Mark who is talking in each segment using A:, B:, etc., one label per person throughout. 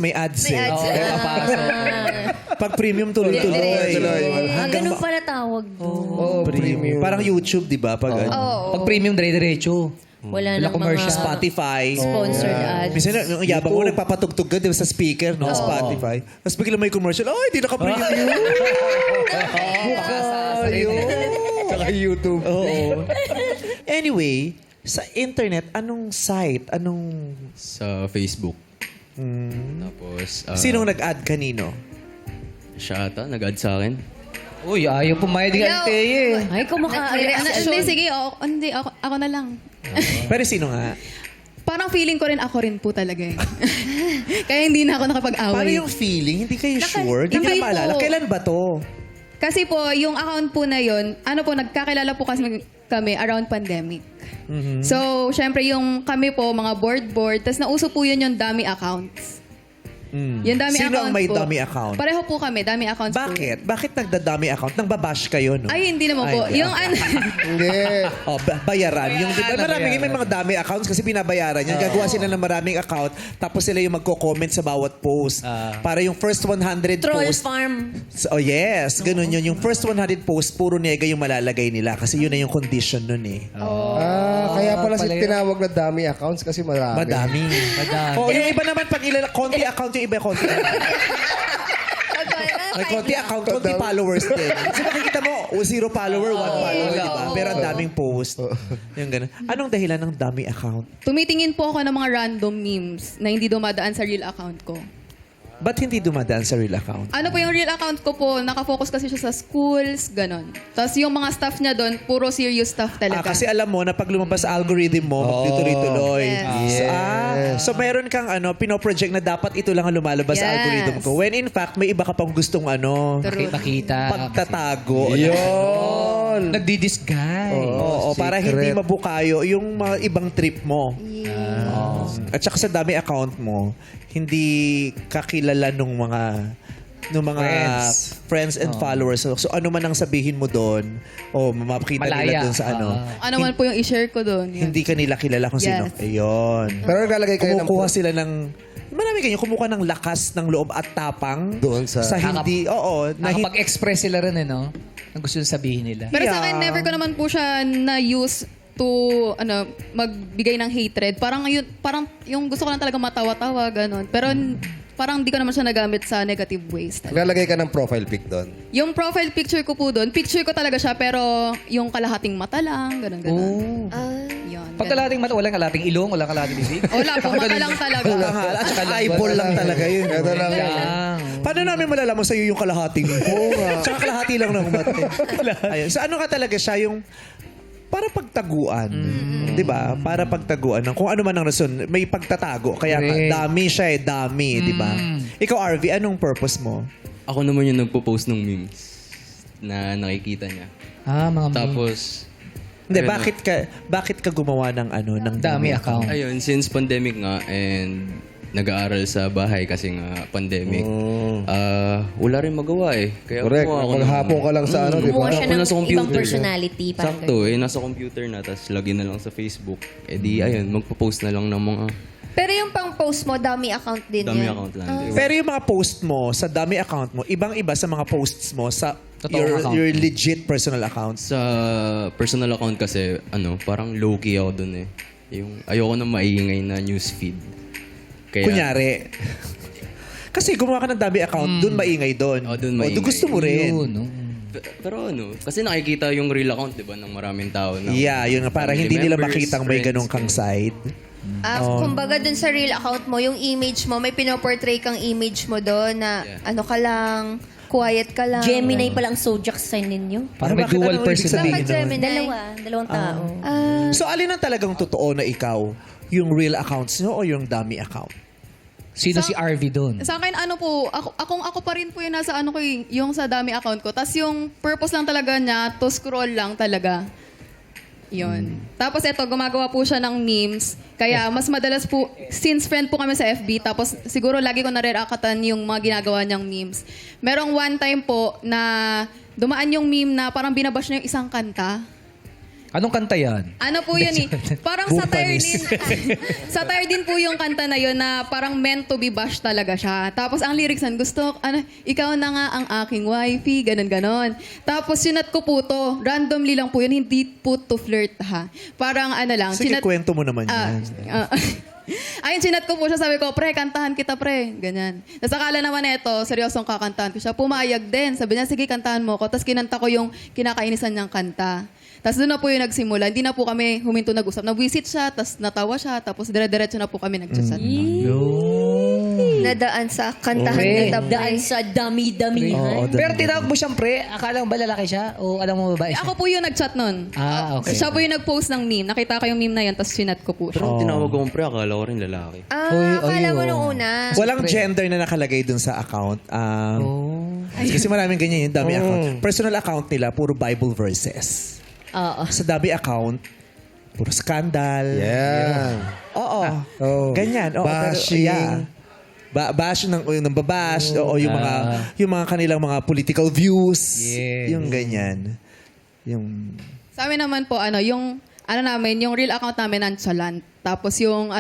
A: may ads
B: May
A: eh.
B: ads.
C: Oo, papasok.
A: Pag premium, tuloy-tuloy.
B: Ganun pala tawag doon.
D: Oo, premium.
A: Parang YouTube, di ba? Pag,
C: Pag premium, dire-diretso.
B: Wala
C: Wala
B: nang
C: commercial.
B: mga
A: Spotify.
B: sponsored ads.
A: Minsan, yung yabang mo, nagpapatugtog ka di ba, sa speaker, no? Spotify. Tapos bigla may commercial, oh, hindi naka-premium.
D: Saka YouTube.
A: Oo. Anyway, sa internet, anong site? Anong...
E: Sa Facebook. Tapos,
A: Sinong nag-add kanino?
E: siya ata, nag-add sa akin.
C: Uy, ayaw pumayad ng Alteye.
B: Ay,
F: Hindi, sige, ako na lang.
A: Pero sino nga?
F: Parang feeling ko rin ako rin po talaga eh. Kaya hindi na ako nakapag-away.
A: Paano yung feeling? Hindi kayo sure? Hindi
F: Hindi
A: ko maalala.
F: po.
A: Kailan ba to?
F: Kasi po, yung account po na yun, nagkakilala po kasi kami around pandemic. So, syempre yung kami po, mga board, tas nauso po yun yung dummy accounts. Yung dummy
A: Sino
F: account
A: ang may
F: po.
A: dummy account?
F: Pareho po kami, dummy accounts po.
A: Bakit? Bakit nagda-dummy account? Nang babash kayo, no?
F: Ay, hindi naman po.
A: Ay,
F: Yung
D: Hindi.
A: Oh, bayaran. Yung, diba, maraming may mga dummy accounts kasi binabayaran yan. Gagawa sila ng maraming account tapos sila yung magko-comment sa bawat post. Para yung first 100
B: Troll
A: post.
B: farm.
A: Oh yes, ganun yun. Yung first 100 post, puro nega yung malalagay nila kasi yun na yung condition nun eh.
D: Kaya pala
C: pala yun.
D: tinawag na dummy accounts kasi marami.
A: Madami. Oh, yung iba naman pag konti account yung iba konti. May konti account, konti followers din. So makikita mo, 0 follower, 1 follower, di ba? Pero ang daming post. Yung ganun. Anong dahilan ng dummy account?
F: Tumitingin po ako ng mga random memes na hindi dumadaan sa real account ko.
A: Ba't hindi dumadaan sa real account?
F: Ano po yung real account ko po, nakafocus kasi siya sa schools, ganon. Tapos yung mga stuff niya doon, puro serious stuff talaga.
A: Kasi alam mo na pag lumabas sa algorithm mo, magtutuloy-tuloy.
F: Yes.
A: So meron kang pinoproject na dapat ito lang ang lumalabas sa
F: Yes.
A: algorithm ko. When in fact, may iba ka pang gustong
C: Makita.
A: pagtatago.
D: Yun.
C: Nagdi-disguise.
A: Oo, para hindi mabukayo yung mga ibang trip mo. At saka sa dami account mo, hindi kakilala nung mga friends and followers. So ano man ang sabihin mo doon, makikita nila
C: Malaya.
A: doon sa
F: Ano man po yung i-share ko doon. yun.
A: hindi kanila kilala kung sino.
F: Yes.
A: Ayun.
D: Pero naglalagay kayo ng...
A: Kumukuha sila ng... Marami kayo, kumukuha ng lakas ng loob at tapang
D: Doon sa-
A: hindi... Oo. Na hindi,
C: Nakapag-express sila rin, no? Ang gusto sabihin nila.
F: Pero sa
A: Yeah.
F: akin, never ko naman po siya na-use to magbigay ng hatred. Parang yung gusto ko lang talaga matawa-tawa, ganon. Pero parang hindi ko naman siya nagamit sa negative ways.
D: Naglalagay ka ng profile pic doon.
F: Yung profile picture ko po doon, picture ko talaga siya, pero yung kalahating mata lang, ganon. Yun,
C: Pag kalating mata, walang kalating ilong, walang kalating bibig.
F: wala po, mata lang talaga.
A: Mahal. At saka eyeball lang talaga yun.
D: Ito lang.
A: Paano namin malalaman sa'yo yung kalahating mo? Tsaka kalahati lang ng umate. Ayun. So ano ka talaga siya yung para pagtaguan. Di ba? Para pagtaguan ng kung ano man ang rason. May pagtatago. Kaya nga,
C: Correct.
A: dami siya dami. Di ba? Ikaw, RV, anong purpose mo?
E: Ako naman yung nagpo-post ng memes na nakikita niya.
C: Mga
E: Tapos,
A: Hindi,
E: ayun,
A: bakit ka gumawa ng ng
C: dami account.
E: ayun, since pandemic nga and nag-aaral sa bahay kasi nga pandemic, wala rin magawa eh. Kaya
D: Correct.
E: gumawa ako
D: Maghapon ka lang sa ano, di ba?
B: Kumuha siya
E: Ako
B: ng
E: nasa computer.
B: ibang personality. parang
E: Sakto, nasa computer na, tapos lagyan na lang sa Facebook. Di, ayun, magpo-post na lang ng mga
G: Pero yung pang post mo, dummy account din
E: dummy
G: yun.
E: account lang.
A: Pero yung mga post mo sa dummy account mo, ibang-iba sa mga posts mo sa
C: Totoong account.
A: your legit personal accounts.
E: Sa personal account kasi, parang low-key ako dun eh. Yung, ayoko na maingay na newsfeed. Kaya,
A: Kunyari. Kasi gumawa ka ng dummy account, dun maingay dun.
E: Dun maingay.
A: Gusto mo rin.
C: Yun, no?
E: Pero kasi nakikita yung real account, di ba, ng maraming tao. Na,
A: Yeah, yun nga. Para
E: family
A: hindi nila
E: members,
A: makitang may
E: friends,
A: ganun kang side.
G: Kumbaga dun sa real account mo, yung image mo, may pinoportray kang image mo doon na
E: Yeah.
G: ano ka lang, quiet ka lang.
B: Gemini pa lang zodiac sign ninyo.
C: Parang may
A: Bakit?
C: dual
A: Anong ibig
C: personality.
A: sabihin nun?
G: Gemini.
B: Dalawang tao.
A: So, alin ang talagang totoo na ikaw? Yung real accounts nyo o yung dummy account?
C: Sino si RV doon?
F: Sa akin, ako pa rin po yung nasa yung sa dami account ko. Tapos yung purpose lang talaga niya, to scroll lang talaga. Yun. Tapos ito, gumagawa po siya ng memes. Kaya mas madalas po, since friend po kami sa FB, tapos siguro lagi ko nare-reactan yung mga ginagawa niyang memes. Merong one time po na dumaan yung meme na parang binabash niya yung isang kanta.
C: Anong kanta yan?
F: Ano po yun eh? Parang satire din. Satire din po yung kanta na yun na parang meant to be bash talaga siya. Tapos ang lyrics nun, ikaw na nga ang aking wifey, ganon. Tapos sinat ko po to. Randomly lang po yun, hindi po to flirt ha. Parang ano lang.
A: Sige, kwento mo naman yan.
F: Ayun, sinat ko po siya. Sabi ko, pre, kantahan kita, pre. Ganyan. Tapos akala naman ito, seryosong kakantahan ko siya. Pumayag din. Sabi niya, sige, kantahan mo ko. Tapos kinanta ko yung kinakainisan niyang kanta. Tapos doon na po yung nagsimula. Hindi na po kami huminto nag-usap. Nag-visit siya, tapos natawa siya, tapos dire-diretso na po kami nag-chat.
G: Nadaan sa kantahan
C: Okay.
G: na tapos.
B: Daan sa dami-damihan.
C: Pero tinawag mo siyang pre, akala mo ba lalaki siya? O alam mo babae siya?
F: Ako po yung nag-chat nun.
C: Okay.
F: Siya po yung nag-post ng meme. Nakita ko yung meme na yun, tapos sinat ko po siya.
E: Pero tinawag ko pre, akala ko rin lalaki.
G: Akala mo nung una.
A: Walang gender na nakalagay dun sa account. Kasi maraming ganyan yung dami account. Personal account nila, puro Bible verses.
B: Oo.
A: Sa dami account, puro scandal.
D: Yeah.
A: Oo.
D: Oh.
A: Ganyan. Oo,
D: Bashing.
A: Pero, bash ng babash. Oo, yung mga kanilang mga political views.
C: Yes.
A: Yung ganyan. Yung...
F: Sa amin naman po, yung real account namin nonchalant. Tapos yung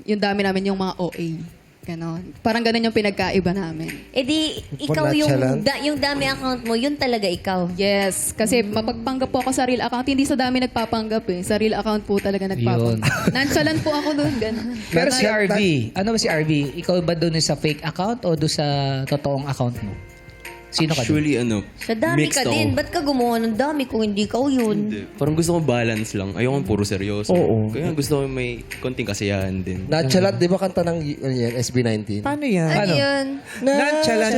F: yung dami namin yung mga OA. Ganon. Parang ganon yung pinagkaiba namin.
B: Eh di, ikaw
D: Nonchalant?
B: yung dami account mo, yun talaga ikaw.
F: Yes. Kasi mapagpanggap po ako sa real account. Hindi sa dami nagpapanggap eh. Sa real account po talaga nagpapanggap. Nonchalant po ako doon. Ganon.
C: Pero si RV, ano ba si RV? Ikaw ba doon sa fake account o doon sa totoong account mo? Sino ka doon?
E: Actually,
B: Sa dami
E: mixed
B: ka
E: ako.
B: din. Ba't ka gumawa ng dami kung hindi ikaw yun?
E: Hindi. Parang gusto ko balance lang. Ayoko puro seryoso.
A: Oo.
E: Kaya gusto ko may konting kasiyahan din.
D: Nonchalant, di ba kanta ng yan, SB19?
A: Paano yan?
G: Ano yun?
A: Nonchalant.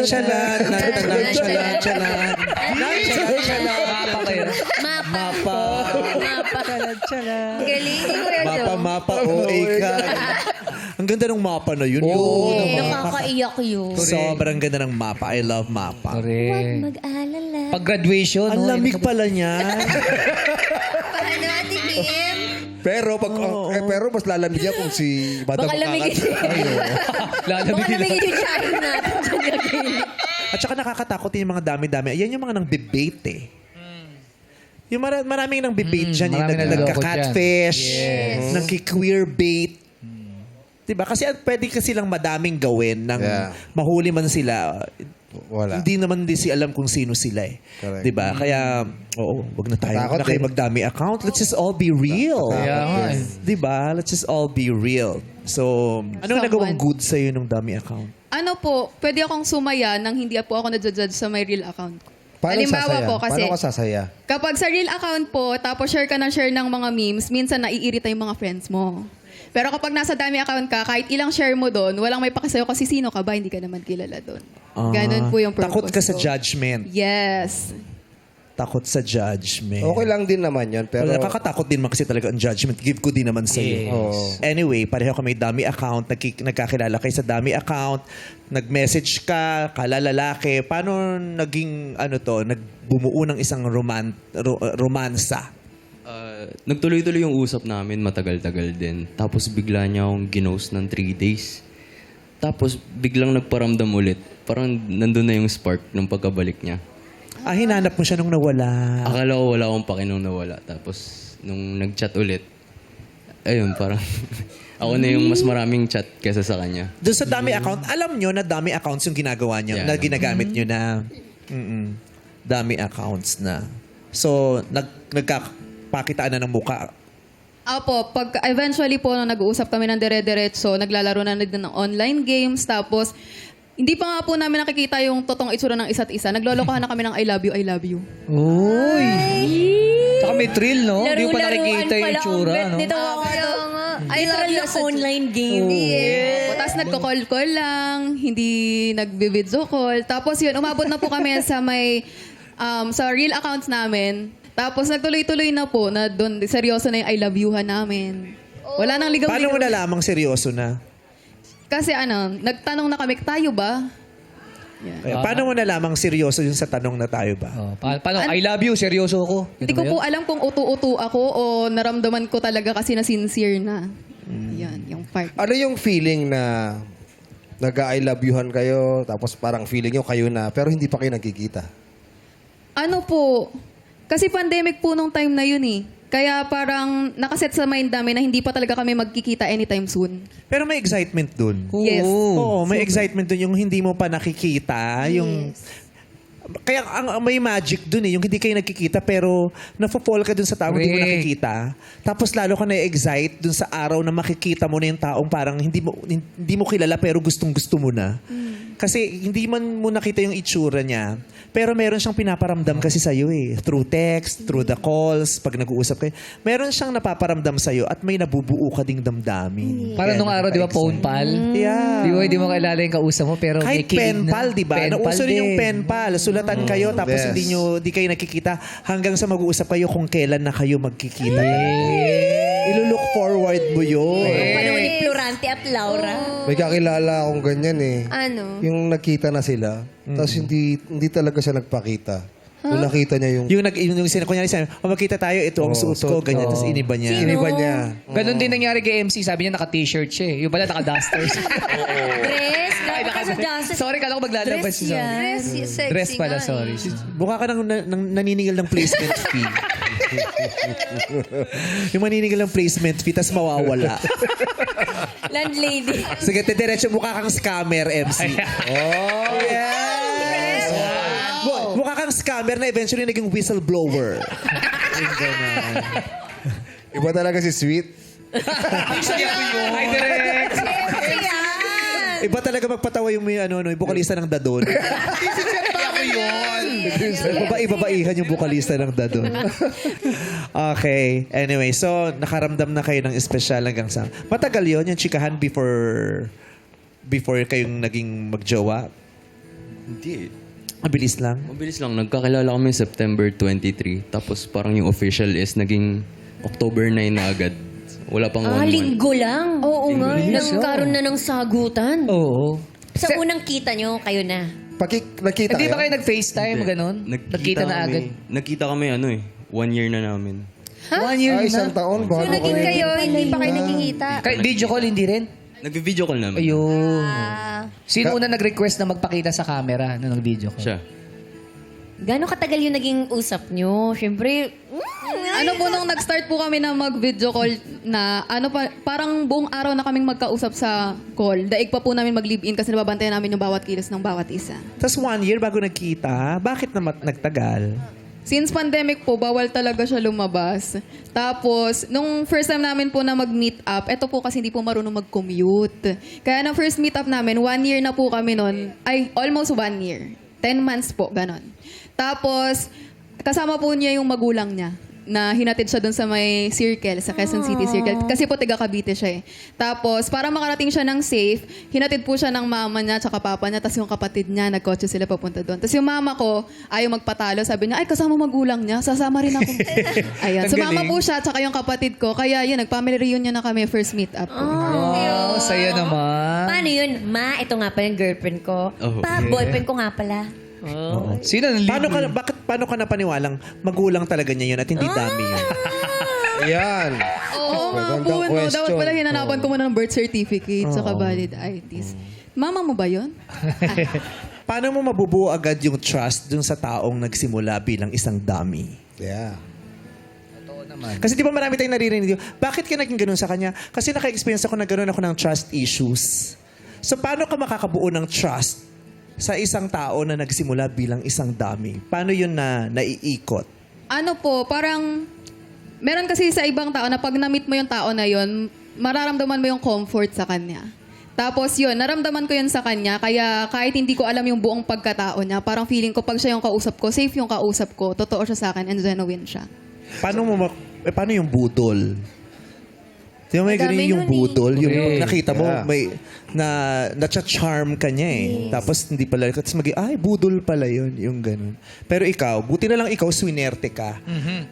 C: Mapa kayo.
B: Mapa.
G: Galing. Sigurado.
A: Mapa, OA ka. Ang ganda ng mapa na yun.
B: Nakakaiyak yun.
A: Sobrang ganda ng mapa. I love mapa.
C: Correct.
B: Mag-alala.
C: Pag graduation,
A: Ang lamig pala niyan.
G: Paano, Ate Kim?
D: Pero pero mas lalamig yan kung si Madam
B: Baka lamigin. Baka
C: Lalamig nila.
B: lamigin yung chahin natin.
A: At saka nakakatakot yung mga dami-dami. Yan yung mga nang debate eh. Yung maraming nang debate dyan. Yung
C: maraming naloloko
A: nagka-catfish.
C: dyan.
A: Nagki-queer bait. Diba? Kasi pwede kasi lang madaming gawin nang
D: Yeah.
A: mahuli man sila.
D: Wala.
A: Hindi naman din alam kung sino sila eh.
D: Correct.
A: Diba? Kaya, wag na tayo.
D: Takot
A: Wag na kayo
D: din.
A: magdami account. Let's just all be real.
C: Kaya nga eh.
A: Diba? Let's just all be real. So, anong nagawang good sa'yo nung dami account?
F: Ano po, pwede akong sumaya nang hindi po ako nadjudge sa my real account ko.
D: Paano
F: Halimbawa
D: sasaya?
F: po, kasi
D: Paano ka sasaya?
F: kapag sa real account po, tapos share ka ng share ng mga memes, minsan naiirita yung mga friends mo. Pero kapag nasa dami account ka, kahit ilang share mo doon, walang may pakisayo kasi sino ka ba, hindi ka naman kilala doon. Ganon po yung purpose
A: Takot ka sa
F: ko.
A: judgment.
F: Yes.
A: Takot sa judgment.
D: Okay lang din naman yun,
A: Pero
D: pero...
A: nakakatakot din man kasi talaga ang judgment. Give ko din naman sa iyo.
D: Oo.
A: Anyway, pareho kami dami account, nagkakilala kayo sa dami account, nag-message ka, kalalaki. Paano naging nagbumuo ng isang romansa?
E: Nagtuloy-tuloy yung usap namin, matagal-tagal din. Tapos bigla niya akong ginost ng 3 days. Tapos biglang nagparamdam ulit. Parang nandun na yung spark ng pagkabalik niya.
A: Hinanap mo siya nung nawala.
E: Akala ko wala akong paki nung nawala. Tapos nung nag-chat ulit, ayun, parang ako na yung mas maraming chat kesa sa kanya.
A: Doon sa dami account, alam nyo na dami accounts yung ginagawa nyo,
E: Yeah.
A: na ginagamit nyo na dami accounts na. So, nagkapakitaan na ng muka.
F: Apo, pag eventually po nung nag-uusap kami ng dire-diretso, naglalaro na din ng online games, tapos hindi pa nga po namin nakikita yung totoong itsura ng isa't isa. Naglolokohan na kami ng I love you, I love you.
C: Uy! Saka may thrill, no? Hindi mo pa nakikita yung itsura, no?
B: Nito
G: Kaya nga. I love
B: literal
G: you
B: na online game.
F: Tapos nagko-call-call lang, hindi nagbi-video call. Tapos yun, umabot na po kami sa sa real accounts namin. Tapos nagtuloy-tuloy na po na doon seryoso na yung I love you-han namin. Wala nang ligaw-ligaw.
A: Paano mo nalamang seryoso na?
F: Kasi nagtanong na kami, tayo ba?
A: Kaya, paano mo nalamang seryoso yung sa tanong na tayo ba?
C: Oh, paano? I love you, seryoso ako.
F: Hindi ko po alam kung utu-utu ako o naramdaman ko talaga kasi na sincere na. Yan, yung part.
D: Ano yung feeling na nag-I love you-han kayo, tapos parang feeling nyo kayo na, pero hindi pa kayo nagkikita?
F: Ano po, kasi pandemic po nung time na yun eh. Kaya parang nakaset sa mind namin na hindi pa talaga kami magkikita anytime soon.
A: Pero may excitement dun.
F: Yes.
A: Oo, may excitement dun yung hindi mo pa nakikita. Yung kaya ang may magic dun yung hindi kayo nagkikita pero nafo-fall ka dun sa taong hindi mo
C: Correct.
A: nakikita. Tapos lalo ka na-excite dun sa araw na makikita mo na yung taong parang hindi mo kilala pero gustong-gusto mo na. Kasi hindi man mo nakita yung itsura niya, pero meron siyang pinaparamdam kasi sa'yo eh. Through text, through the calls, pag nag-uusap kayo. Meron siyang napaparamdam sa'yo at may nabubuo ka ding damdamin.
C: Parang
A: Kaya
C: nung araw, di ba, phone
A: nakaka-excite.
C: pal?
A: Yeah.
C: Di mo kilala yung kausap mo, pero may
A: Kahit
C: kilig
A: pen
C: na.
A: pal, di ba?
C: Pen
A: Nauso
C: pal
A: rin yung
C: din.
A: pen pal. Sulatan kayo tapos
D: Yes.
A: hindi kayo nakikita hanggang sa mag-uusap kayo kung kailan na kayo magkikita. Ilulook forward mo yun.
B: Panahon ni Florante at Laura.
D: May kakilala akong ganyan eh.
G: Ano?
D: Yung nakita na sila, tapos hindi talaga siya nagpakita. Nung nakita niya yung
A: Yung kunyari sabi, magkita tayo, ito ang suot ko, ganyan, tapos iniba niya.
D: iniba niya.
C: Ganon din nangyari kay MC. Sabi niya naka-t-shirt siya eh. Yung pala naka-dusters.
B: Dress? Gano'n ka sa dances?
C: Sorry, kala ko maglalabas
B: Dress
C: siya.
B: yan.
G: Sexy
C: Dress pala,
G: nga eh.
C: sorry.
A: Mukha ka nang naniningil ng placement fee. Yung maniningil ng placement fee, tapos mawawala.
B: Landlady.
A: Sige, diretso mukha kang scammer, MC. Oh, yes! Mukha kang scammer na eventually naging whistleblower. Yung ganun.
D: Iba talaga si Sweet.
C: Hi, Direk!
A: Iba talaga magpatawa yung may yung bukalista ng Dadon. Ibabaihan yung bukalista ng Dadon. Okay. Anyway, so nakaramdam na kayo ng espesyal hanggang sa... Matagal yon yung chikahan before kayong naging magjowa?
E: Hindi.
A: Mabilis lang?
E: Mabilis lang. Nagkakilala kami September 23. Tapos parang yung official is naging October 9 na agad. Wala pang 1 month.
B: Linggo lang. Oo nga. Nagkaroon na ng sagutan.
C: Oo.
B: Sa unang kita nyo, kayo na.
D: Nakita
C: Hindi ba
D: kayo?
C: kayo nag-FaceTime, ganon? Nagkita na agad?
E: Nagkita kami 1 year na namin.
C: 1 year
D: Ay,
C: na.
D: isang taon. Bago
G: So, naging kayo, hindi pa kayo nakikita.
C: Kahit video call, hindi rin?
E: Nag-video call naman.
C: Ayun. Sino una nag-request na magpakita sa camera nung nag-video call?
E: Siya.
B: Gano'ng katagal yung naging usap nyo? Siyempre,
F: Ano po nung nag-start po kami na mag-video call na parang buong araw na kaming magkausap sa call. Daig pa po namin mag-live-in kasi nababantayan namin yung bawat kilos ng bawat isa.
A: Tapos 1 year bago nagkita, bakit na nagtagal?
F: Since pandemic po, bawal talaga siya lumabas. Tapos, nung first time namin po na mag-meet up, eto po kasi hindi po marunong mag-commute. Kaya na first meet up namin, 1 year na po kami nun. Ay, almost 1 year. 10 months po, ganon. Tapos, kasama po niya yung magulang niya na hinatid siya doon sa may circle, sa Quezon City Circle. Kasi po taga Cavite siya eh. Tapos, para makarating siya ng safe, hinatid po siya ng mama niya tsaka papa niya, tapos yung kapatid niya, nagkotse sila papunta doon. Tapos yung mama ko, ayaw magpatalo, sabi niya, ay kasama magulang niya, sasama rin ako. Ayan. Sumama po siya, tsaka yung kapatid ko. Kaya yun, nag-family reunion na kami, first meet up.
C: Wow, saya naman.
B: paano yun? Ma, ito nga pala yung girlfriend ko.
E: Oh.
B: Pa, boyfriend ko nga pala.
C: Sino nang
A: Paano ka napaniwalang magulang talaga niya yun at hindi dami yun?
D: Ayan.
F: Oo nga po,
D: Magandang
F: no?
D: question.
F: Dapat pala hinanapan ko muna ng birth certificate sa valid IDs. Mama mo ba yun?
A: Paano mo mabubuo agad yung trust dun sa taong nagsimula bilang isang dummy?
D: Yeah.
A: Kasi di ba marami tayong naririnig, bakit ka naging ganun sa kanya? Kasi naka-experience ako na ganun ako ng trust issues. So paano ka makakabuo ng trust sa isang tao na nagsimula bilang isang dummy? Paano yun na naiikot?
F: Ano po, parang meron kasi sa ibang tao na pag na-meet mo yung tao na yun, mararamdaman mo yung comfort sa kanya. Tapos yun, naramdaman ko yun sa kanya, kaya kahit hindi ko alam yung buong pagkatao niya, parang feeling ko pag siya yung kausap ko, safe yung kausap ko, totoo siya sa akin and genuine siya.
A: Paano yung budol? Di ba may
G: Madami
A: ganun yung
G: nun eh.
A: budol? Yung
C: Correct.
A: pag nakita mo,
D: Yeah.
A: may na-charm ka niya eh. Tapos hindi pala, tapos ay, budol pala yun, yung ganun. Pero ikaw, buti na lang ikaw, swinerte ka.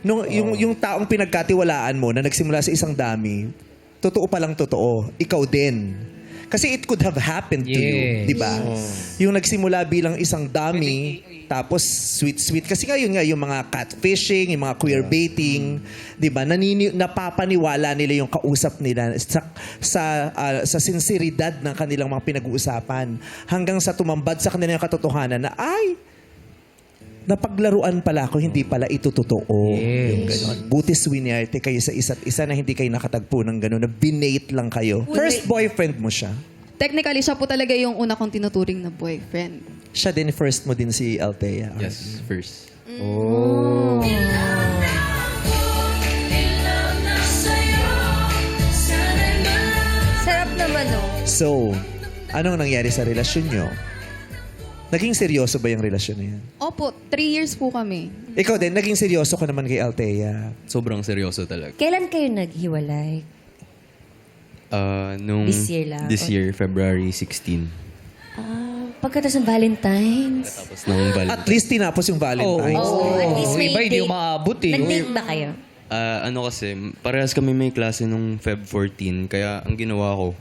A: Nung, yung taong pinagkatiwalaan mo na nagsimula sa isang dami, totoo palang totoo, ikaw din. Kasi it could have happened to you,
C: Yes.
A: di ba? Yung nagsimula bilang isang dummy, tapos sweet-sweet. Kasi ngayon nga, yung mga catfishing, yung mga queerbaiting, di ba? Napapaniwala nila yung kausap nila sa sinseridad ng kanilang mga pinag-uusapan. Hanggang sa tumambad sa kanila yung katotohanan na, ay, napaglaruan pala ako, hindi pala ito totoo.
C: Yes.
A: Yung ganon. Buti swinerte kayo sa isa't isa na hindi kayo nakatagpo ng ganon, na binate lang kayo. First boyfriend mo siya.
F: Technically, siya po talaga yung una kong tinuturing na boyfriend.
A: Siya din, first mo din si Althea.
E: Yes, first.
G: Sarap naman, no?
A: So, anong nangyari sa relasyon nyo? Naging seryoso ba yung relasyon na yan?
F: Opo, 3 years po kami.
A: Ikaw din, naging seryoso ka naman kay Althea.
E: Sobrang seryoso talaga.
B: Kailan kayo naghiwalay?
E: Nung
B: This year lang?
E: This year, February 16.
B: Pagkatapos ng Valentine's?
E: Tapos ng
A: At least tinapos yung Valentine's.
B: At least may
C: Iba hindi
B: date.
C: umaabot eh.
B: Nag-date ba kayo?
E: Ano kasi, parehas kami may klase nung Feb 14, kaya ang ginawa ko,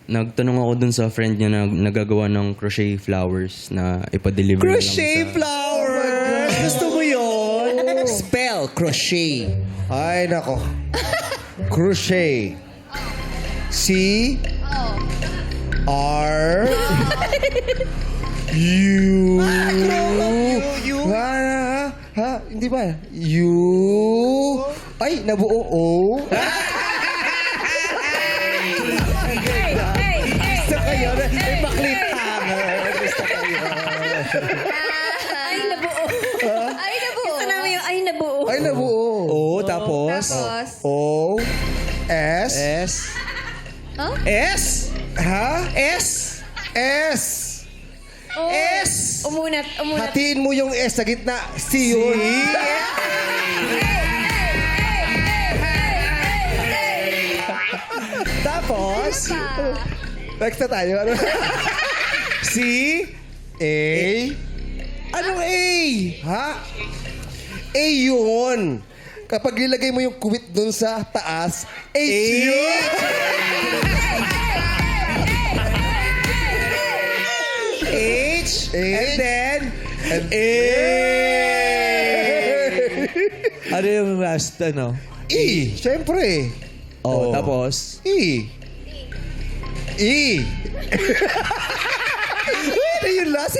E: nagtanong ako dun sa friend niya na nagagawa ng crochet flowers na ipa-deliver na lang
A: Crochet
E: sa...
A: flowers! Gusto mo yun? Spell, crochet.
D: Ay, nako. Crochet. C R U Ha? Hindi ba? U Ay, nabuo O.
A: Gusto kayo? May pa-cliffhanger. Gusto kayo?
B: Ay, nabuo.
G: Ay, nabuo.
B: Gusto namin yung ay, nabuo.
D: Ay, nabuo.
A: Oo, tapos?
G: Tapos,
D: O S
A: S.
G: Huh?
A: S?
D: Ha?
A: S?
D: S.
A: S?
B: Umunat.
D: Hatiin mo yung S sa gitna. C yun.
A: Tapos?
D: Next na tayo. Ano?
A: C?
D: A.
A: Anong A?
D: Ha? A yun. Kapag nilagay mo yung kuwit dun sa taas, H yun.
A: H? And then? A. Ano yung last, ano?
D: E. Siyempre.
A: Oh, tapos?
D: E. E.
A: Ano yung last?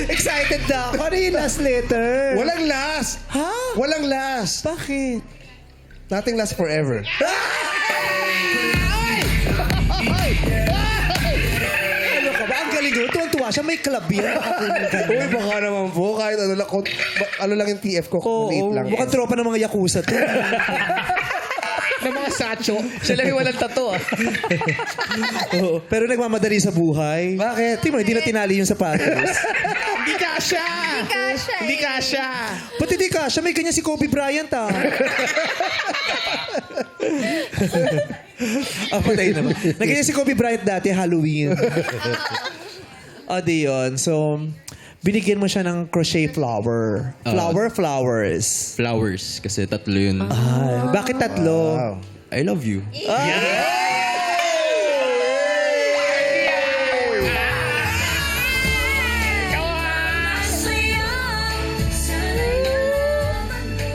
A: Excited na ako. Ano yung last letter?
D: Walang last.
A: Ha?
D: Walang last.
A: Bakit?
D: Nothing lasts forever.
A: Ano ka ba? Ang galing ko. Tuwan-tuwa siya. May club yan.
D: Uy, baka naman po. Kahit ano lang, ano lang yung TF ko. Maliit
A: Oo,
D: lang.
A: mukhang tropa ng mga Yakuza to.
C: Ng mga sacho. Siya lang yung walang tato ah.
A: Oo, pero nagmamadali sa buhay.
D: Bakit?
A: Tingnan mo, hindi na tinali yung sapatos.
C: Hindi kasha!
G: kasha
C: Hindi kasha!
A: Ba't hindi ka? Siya may ganyan si Kobe Bryant, ah. Patay naman. Nagganyan si Kobe Bryant dati, Halloween. O, di yun. So, binigyan mo siya ng crochet flower. Flowers.
E: Flowers, kasi tatlo yun.
A: Ah, bakit tatlo?
D: Wow.
E: I love you.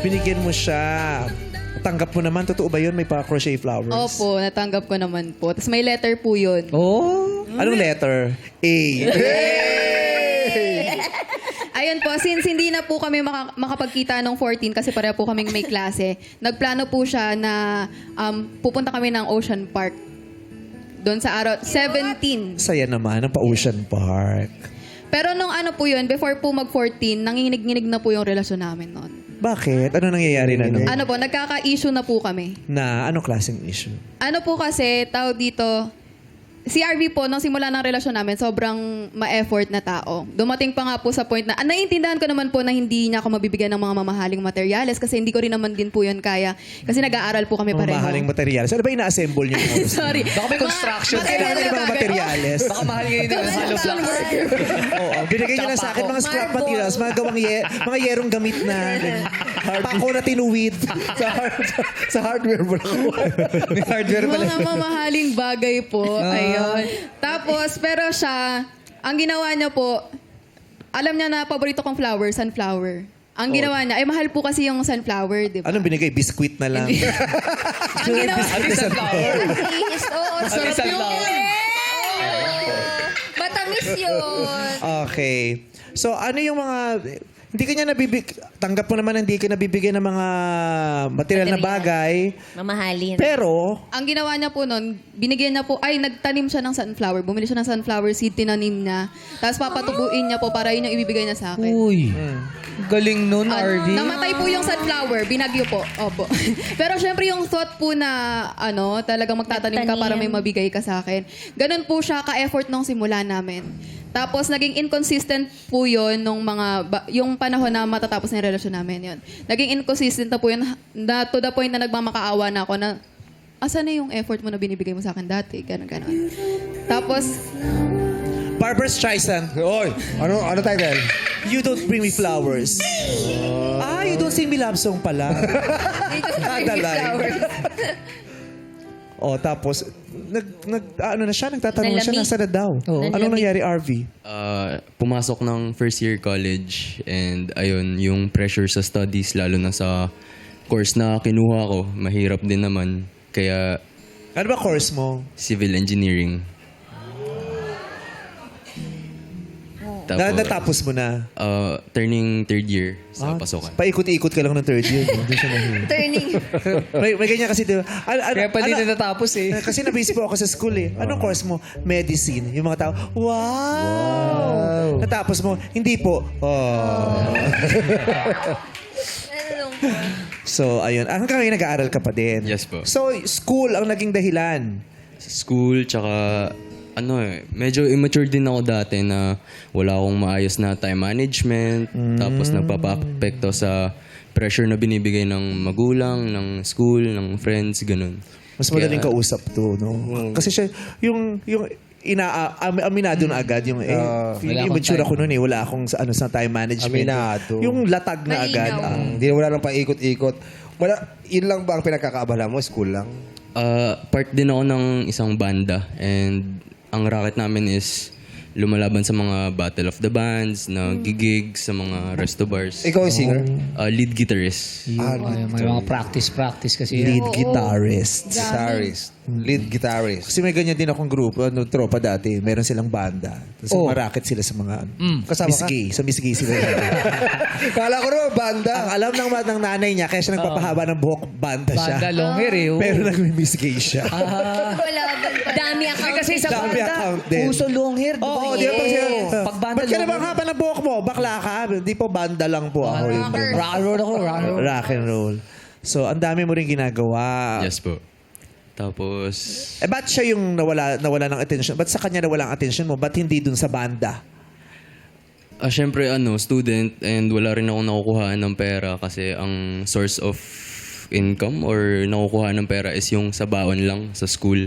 A: Binigyan mo siya. Tanggap mo naman. Totoo ba yun? May pa-crochet flowers?
F: Opo, natanggap ko naman po. Tapos may letter po yun.
C: Oh!
A: Anong letter? A.
F: Ayun po, since hindi na po kami makapagkita nung 14 kasi pareho po kaming may klase, nagplano po siya na pupunta kami ng Ocean Park. Doon sa araw, 17.
A: Saya naman. Ang pa-Ocean Park.
F: Pero nung ano po yun, before po mag-14, nanginginig-nginig na po yung relasyon namin noon.
A: Bakit? Ano nangyayari na nun?
F: Ano po, nagkaka-issue na po kami.
A: Na anong klaseng issue?
F: Ano po kasi, tao dito, si RV po, nung simula ng relasyon namin, sobrang ma-effort na tao. Dumating pa nga po sa point na, naiintindihan ko naman po na hindi niya ako mabibigyan ng mga mamahaling materyales kasi hindi ko rin naman din po yun kaya. Kasi nag-aaral po kami pareho.
A: Mamahaling materials. Ano ba ina-assemble niyo?
F: Sorry.
C: Baka may construction.
A: Kailangan ng mga materials.
C: Baka mahal ngayon yung hollow blocks.
A: Oo. Binigay niyo na sa akin mga scrap materials, mga gawang mga yerong gamit na. Pako na tinuwid.
D: Sa hardware mo lang.
C: May hardware pala.
F: Mga mamahaling bagay po. Ayun. Tapos, pero siya, ang ginawa niya po, alam niya na paborito kong flower, sunflower. Ang ginawa niya, ay mahal po kasi yung sunflower, di ba?
A: Anong binigay? Biscuit na lang.
F: Ang ginawa
C: Ano yung sunflower?
G: Matamis. Oo,
C: Ano yung
G: sarap yun.
C: sunflower?
G: Matamis yun.
A: Okay. So, ano yung mga hindi kanya tanggap mo naman na hindi ka nabibigyan ng mga material na bagay.
B: Mamahalin.
A: Pero,
F: Ang ginawa niya po nun, binigyan niya po, nagtanim siya ng sunflower. Bumili siya ng sunflower seed, tinanim niya. Tapos papatubuin niya po para yun yung ibibigay niya sa akin.
C: Uy. Galing nun, RV.
F: Namatay po yung sunflower, binagyo po. Opo. Pero syempre yung thought po na talagang magtatanim ka para may mabigay ka sa akin. Ganun po siya ka-effort nung simula namin. Tapos naging inconsistent po yun nung yung panahon na matatapos na yung relasyon namin yun. Naging inconsistent na po yun na to the point na nagmamakaawa na ako na asan na yung effort mo na binibigay mo sa akin dati? Ganon. Tapos,
A: Barbra Streisand,
D: Oy, ano title?
A: You Don't Bring Me Flowers. You Don't Sing Me Love Song pala. Kada line. Tapos, nagtatanong siya,
B: Nalamig.
A: nasa na daw.
C: Oo.
A: Anong nangyari, RV?
E: Pumasok ng first year college and ayun, yung pressure sa studies, lalo na sa course na kinuha ko, mahirap din naman. Kaya
A: Ano ba course mo?
E: civil engineering.
A: Natapos mo na.
E: Turning third year sa pasokan.
A: Paikot-ikot ka lang ng third year. Hindi siya mahirap.
G: Turning.
A: may ganyan kasi, diba?
C: Kaya pa din natatapos eh.
A: Kasi nabisi po ako sa school eh. Anong course mo? Medicine. Yung mga tao, wow! Natapos mo, hindi po. So, ayun. Hanggang ngayon nag-aaral ka pa din.
E: Yes po.
A: So, school ang naging dahilan.
E: School, tsaka medyo immature din ako dati na wala akong maayos na time management. Tapos nagpapa-apekto sa pressure na binibigay ng magulang, ng school, ng friends, ganun.
A: Mas madaling kausap to, no? Kasi siya, yung aminado na agad yung immature ako noon eh. Wala akong sa time management.
D: Aminado.
A: Yung latag na agad.
D: Hindi wala nang paikot-ikot. Yun lang ba ang pinagkakaabala mo? School lang?
E: Part din ako ng isang banda and ang racket namin is lumalaban sa mga Battle of the Bands, na gigig sa mga resto bars.
D: Ikaw ang singer?
E: Lead guitarist.
C: May mga practice kasi.
A: Lead guitarist.
D: Guitarist. Lead guitarist.
A: Kasi may ganyan din akong group, tropa dati. Meron silang banda. Tapos maraket sila sa mga
D: Kasama
A: Miss
D: ka?
A: Gay. Sa Miss Gay sila.
D: Kala ko naman, banda.
A: Ang alam ng nanay niya, kaya siya nagpapahaba ng buhok, banda siya.
C: Banda long hair eh.
A: Pero nag-Miss Gay siya.
G: Wala ba?
B: Dami account.
C: Kasi sa
A: Dami
C: banda,
A: account din.
C: uso long hair.
A: Oo, di ba pag siya,
C: Pag banda
A: ba't ka
C: long
A: naman haba ng buhok mo? Bakla ka? Di po banda lang po ako.
C: Rock and roll ako, rock and roll.
A: Rock and roll. So, ang dami mo rin ginagawa.
E: Yes po. Tapos,
A: Ba't siya yung nawala ng attention? Ba't sa kanya nawala ang attention mo? Ba't hindi dun sa banda?
E: syempre student and wala rin akong nakukuhaan ng pera kasi ang source of income or nakukuha ng pera is yung sa baon lang sa school.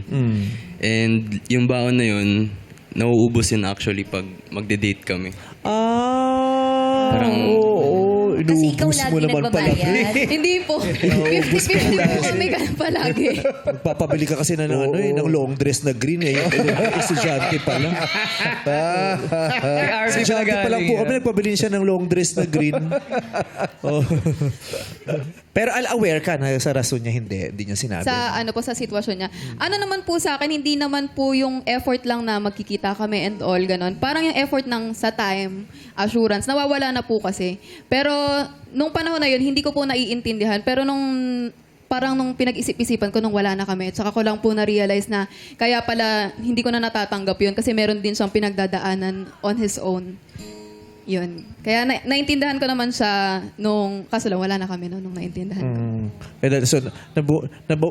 E: And yung baon na yun, nauubos yun actually pag magde-date kami.
A: Parang, oo.
B: Kasi ikaw
A: Inuubos
B: lagi
A: mo naman pala.
B: nagbabayad.
F: hindi po. 50-50 po kami ganun palagi.
A: Magpapabili ka kasi ng ng long dress na green eh. Yung estudyante pa lang. Estudyante pa lang po kami, nagpabili siya ng long dress na green. Oh. Pero aware ka na sa rason niya, hindi niya sinabi.
F: Sa sitwasyon niya. Ano naman po sa akin, hindi naman po yung effort lang na magkikita kami and all, ganon. Parang yung effort ng sa time, assurance, nawawala na po kasi. Pero nung panahon na yun, hindi ko po naiintindihan. Pero parang nung pinag-isip-isipan ko nung wala na kami, tsaka ko lang po na-realize na kaya pala hindi ko na natatanggap yun kasi meron din siyang pinagdadaanan on his own. Yun. Kaya naintindihan ko naman siya kaso lang wala na kami nung naintindihan ko.
A: So,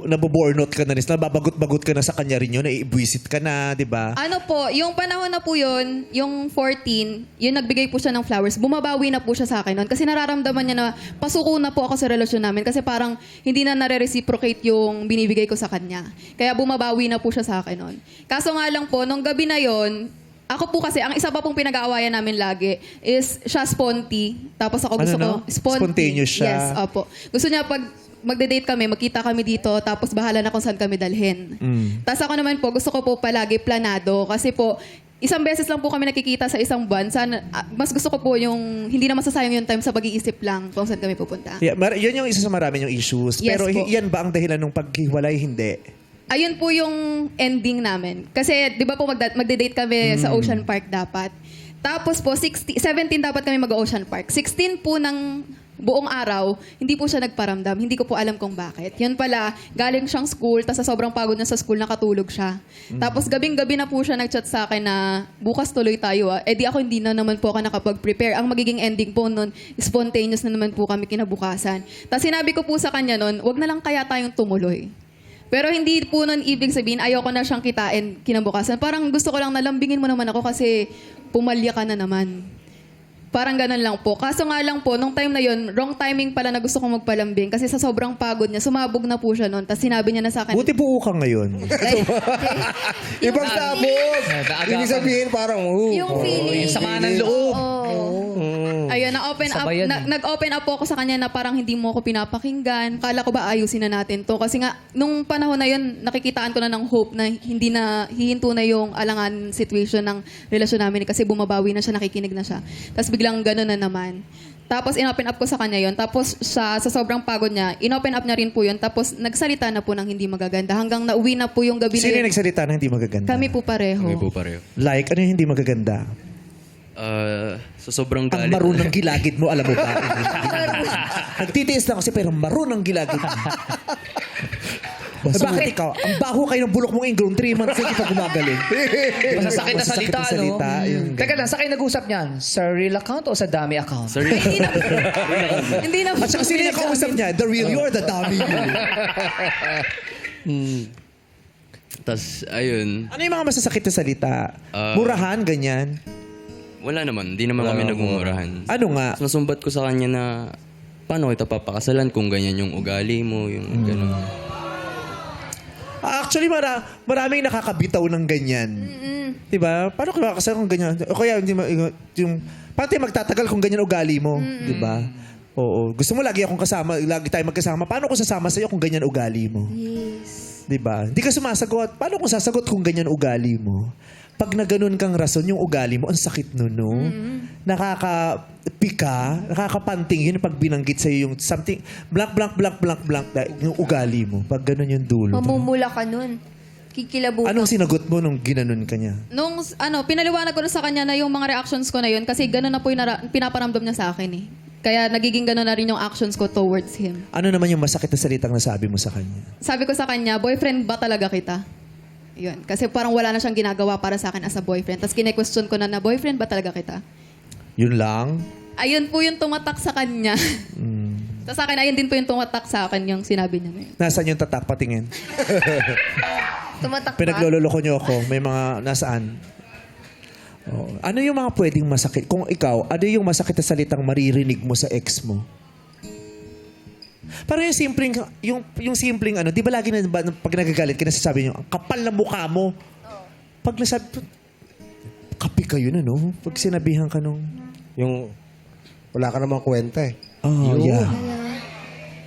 A: nabobornot ka na rin. Nababagot-bagot ka na sa kanya rin yun. Naiibwisit ka na, di ba?
F: Ano po, yung panahon na po yun, yung 14, yun nagbigay po siya ng flowers. Bumabawi na po siya sa akin nun. Kasi nararamdaman niya na pasuko na po ako sa relasyon namin. Kasi parang hindi na nare-reciprocate yung binibigay ko sa kanya. Kaya bumabawi na po siya sa akin nun. Kaso nga lang po, nung gabi na yun, ako po kasi, ang isa pa pong pinag-aawayan namin lagi is siya sponty. Tapos ako gusto ko,
A: Spontaneous siya.
F: Yes, opo. Gusto niya pag magde-date kami, magkita kami dito, tapos bahala na kung saan kami dalhin. Tapos ako naman po, gusto ko po palagi planado. Kasi po, isang beses lang po kami nakikita sa isang buwan. Mas gusto ko po yung, hindi na masasayang yung time sa pag-iisip lang kung saan kami pupunta.
A: Yeah, yun yung isa sa marami yung issues.
F: Yes
A: Pero
F: po.
A: yan ba ang dahilan ng paghiwalay? Hindi.
F: ayun po yung ending namin. Kasi, di ba po magde-date kami sa Ocean Park dapat. Tapos po, 17 dapat kami mag-Ocean Park. 16 po ng buong araw, hindi po siya nagparamdam. Hindi ko po alam kung bakit. Yun pala, galing siyang school, tapos sa sobrang pagod niya sa school, nakatulog siya. Tapos gabing-gabi na po siya nag-chat sa akin na, bukas tuloy tayo ah. Eh di ako hindi na naman po ako nakapag-prepare. Ang magiging ending po nun, spontaneous na naman po kami kinabukasan. Tapos sinabi ko po sa kanya nun, wag na lang kaya tayong tumuloy. Pero hindi po nun ibig sabihin, ayoko na siyang kitain kinabukasan. Parang gusto ko lang nalambingin mo naman ako kasi pumalya ka na naman. Parang ganun lang po. Kaso nga lang po, nung time na yun, wrong timing pala na gusto kong magpalambing kasi sa sobrang pagod niya, sumabog na po siya noon. Tapos sinabi niya na sa akin,
A: Buti buo ka ngayon.
D: Ibang sabog.
C: Naagapan.
D: Ibig sabihin parang,
G: Yung feeling.
C: Yung sama ng loob.
F: ayun, na-open up,
C: Sabayan.
F: nag-open up po ako sa kanya na parang hindi mo ako pinapakinggan. Kala ko ba ayusin na natin to? Kasi nga, nung panahon na yun, nakikitaan ko na ng hope na hindi na hihinto na yung alangan situation ng relasyon namin kasi bumabawi na siya, nakikinig na siya. Tapos biglang gano'n na naman. Tapos in-open up ko sa kanya yon. Tapos sa sobrang pagod niya, in-open up niya rin po yun. Tapos nagsalita na po ng hindi magaganda. Hanggang nauwi na po yung gabi
A: Sino
F: na
A: yung
F: yun.
A: nagsalita na hindi magaganda?
F: Kami po pareho.
E: Kami po pareho.
A: Like, ano yung hindi magaganda?
E: Sa sobrang
A: Ang
E: galit.
A: marunong gilagid mo, alam mo ba? Nagtitiis lang kasi pero marunong gilagid mo. Bakit ikaw? Ang baho kayo ng bulok mong ingrown, 3 months na kita gumagaling.
C: Masasakit na salita,
A: Masasakit na
C: no?
A: Yung
C: Teka lang, sa kayo nag-usap niyan? Sa real account o sa dummy account?
E: Sorry.
F: Hindi na
A: At saka sino yung kausap niya? The real you or the dummy you?
E: Tapos, ayun.
A: Ano yung mga masasakit na salita? Murahan, ganyan?
E: Wala naman. Hindi naman kami nagmumurahan.
A: Ano nga?
E: Nasumbat ko sa kanya na paano kita papakasalan kung ganyan yung ugali mo, yung gano'n.
A: Actually, maraming nakakabitaw ng ganyan. Diba? Paano ka makakasal kung ganyan? O kaya, hindi yung, paano tayo magtatagal kung ganyan ugali mo? Diba? Oo. Gusto mo lagi akong kasama, lagi tayo magkasama. Paano ko sasama sa'yo kung ganyan ugali mo?
G: Yes.
A: Diba? Hindi ka sumasagot. Paano kung sasagot kung ganyan ugali mo? Pag na ganun kang rason, yung ugali mo, ang sakit nun, no? Nakakapika, nakakapanting yun pag binanggit sa'yo yung something, blank, yung ugali mo. Pag ganun yung dulo.
G: Mamumula ka nun. Kikilabutan.
A: Anong sinagot mo nung ginanon ka niya?
F: Nung, pinaliwanag ko na sa kanya na yung mga reactions ko na yun kasi gano'n na po yung pinaparamdam niya sa akin eh. Kaya nagiging gano'n na rin yung actions ko towards him.
A: Ano naman yung masakit na salitang nasabi mo sa kanya?
F: Sabi ko sa kanya, boyfriend ba talaga kita? Yun. Kasi parang wala na siyang ginagawa para sa akin as a boyfriend. Tapos kine-question ko na boyfriend ba talaga kita?
A: Yun lang?
F: Ayun po yung tumatak sa kanya. Tapos sa akin, ayun din po yung tumatak sa akin yung sinabi niya na yun.
A: Nasaan yung tatak? Patingin.
G: Tumatak ba?
A: Pinagloloko niyo ako. May mga nasaan? Oh. Ano yung mga pwedeng masakit? Kung ikaw, ano yung masakit na salitang maririnig mo sa ex mo? Parang yung simpleng ano, di ba lagi na pag nagagalit ka, nasasabi niyo, ang kapal na mukha mo. Pag nasabi, kapi kayo na, no? Pag sinabihan ka nung,
D: Yung, wala ka namang kwenta eh.
A: oh, yeah.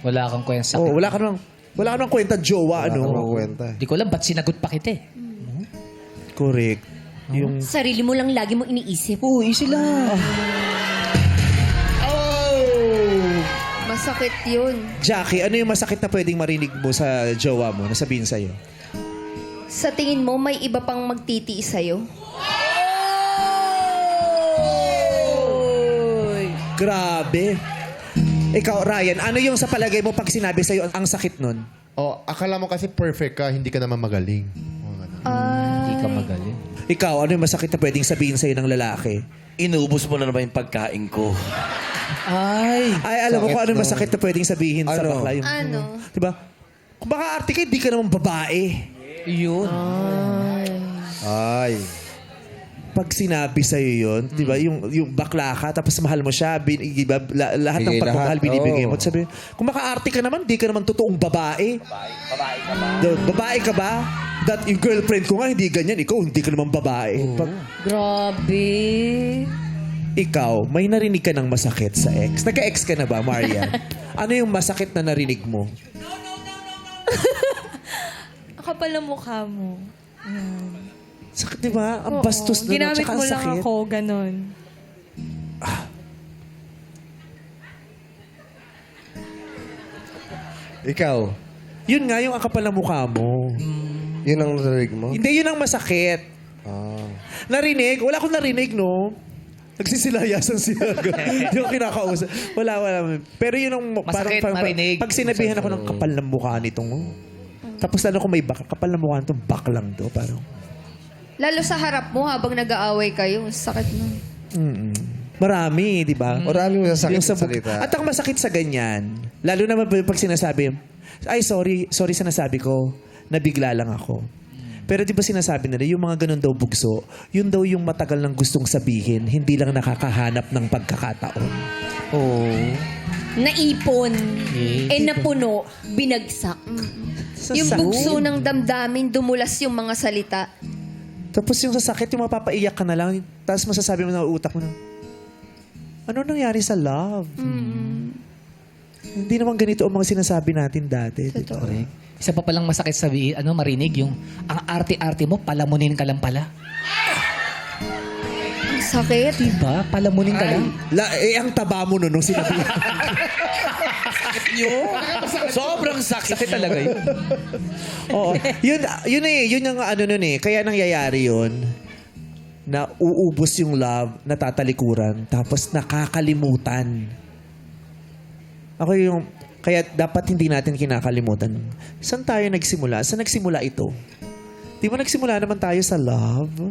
C: Wala kang kwenta.
A: Oh, wala ka namang kwenta, jowa,
D: Wala ka namang
A: ano?
D: kwenta eh.
C: Di ko alam, ba't sinagot pa kita eh?
A: Correct. Yung,
B: Sarili mo lang lagi mo iniisip.
C: Oo, easy lang.
G: Masakit yun.
A: Jackie, ano yung masakit na pwedeng marinig mo sa jowa mo, nasabihin sa'yo?
G: Sa tingin mo, may iba pang magtitiis sa'yo?
A: Grabe. Ikaw, Ryan, ano yung sa palagay mo pag sinabi sa'yo ang sakit nun?
H: Oh, akala mo kasi perfect ka, hindi ka naman magaling. Oh, ganun.
C: Hindi ka magaling.
A: Ikaw, ano yung masakit na pwedeng sabihin sa'yo ng lalaki?
I: Inubos mo na naman yung pagkain ko.
C: Ay.
A: Ay, alam mo
D: Sakit
A: kung ano yung
D: nun.
A: masakit na pwedeng sabihin sa
D: Ano?
A: bakla. Yung,
G: Ano?
A: Diba? Kung baka arte ka, di ka naman babae.
C: Yun.
D: Ay.
A: Pag sinabi sa'yo yun, diba, yung bakla ka, tapos mahal mo siya, diba, lahat ng
D: Bigay
A: pagmamahal
D: lahat,
A: binibigay mo.
D: oo.
A: At sabi, kung maka-arte ka naman, di ka naman totoong babae. Babae ka ba? That yung girlfriend ko nga, hindi ganyan. Ikaw, hindi ka naman babae. Pag
B: Grabe.
A: ikaw, may narinig ka ng masakit sa ex. Nagka-ex ka na ba, Maria? Ano yung masakit na narinig mo?
J: Ang kapal ng mukha mo.
A: Sakit, di ba? Ang
J: Oo.
A: bastos na
J: Ginamit
A: tsaka
J: mo
A: ang
J: lang
A: sakit.
J: ako, ganun.
D: Ikaw.
A: Yun nga, yung ang kapal ng mukha mo.
D: Yun ang narinig mo?
A: Hindi, yun ang masakit. Narinig? Wala akong narinig, no? Nagsisilayasan siya. Hindi ko kinakausap. Wala. Pero yun ang...
C: Masakit, marinig.
A: Pag sinabihan ako ng kapal ng mukha nitong... Tapos lalo kung may kapal ng mukha nitong baklang to. Parang...
G: Lalo sa harap mo habang nag-aaway kayo. Sakit nun.
A: Marami, di ba?
D: Marami masasakit
A: Yung
D: sa salita.
A: At ang masakit sa ganyan, lalo na pag sinasabi, ay sorry sa nasabi ko, nabigla lang ako. Pero di ba sinasabi nila, yung mga ganun daw bugso, yun daw yung matagal nang gustong sabihin, hindi lang nakakahanap ng pagkakataon.
B: Naipon. Napuno. Binagsak.
G: Yung bugso ng damdamin, dumulas yung mga salita.
A: Tapos yung sasakit, yung mapapaiyak ka na lang, tapos masasabi mo na utak mo na, ano nangyari sa love? Hindi naman ganito ang mga sinasabi natin dati. Di ba?
C: Isa pa palang masakit sabihin, marinig yung, ang arte-arte mo, palamunin ka lang pala.
G: Ang sakit.
C: Diba? Palamunin ka lang.
A: Ang taba mo nung sinabi.
I: Sobrang sakit.
C: Sakit talaga yun.
A: Oo. Yun yung ano nun eh. Kaya nangyayari yun na uubos yung love, natatalikuran, tapos nakakalimutan. Kaya dapat hindi natin kinakalimutan. Saan tayo nagsimula? Saan nagsimula ito? Di ba nagsimula naman tayo sa love?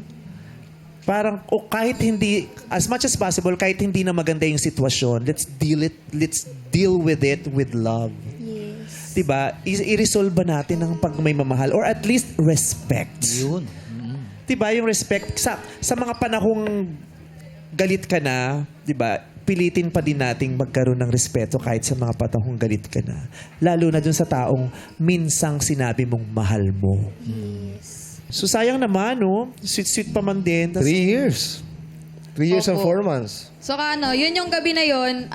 A: Parang, kahit hindi, as much as possible, kahit hindi na maganda yung sitwasyon, let's deal with it with love.
G: Yes.
A: Diba? I-resolve ba natin ng pag may mamahal? Or at least respect.
C: Yun.
A: Diba? Yung respect. Sa mga panahong galit ka na, diba? Pilitin pa din nating magkaroon ng respeto kahit sa mga panahong galit ka na. Lalo na dun sa taong minsang sinabi mong mahal mo.
G: Yes.
A: So sayang naman, no? Sweet-sweet pa man din.
D: 3 years. 3 years and
F: Opo.
D: 4 months.
F: So yun yung gabi na yun,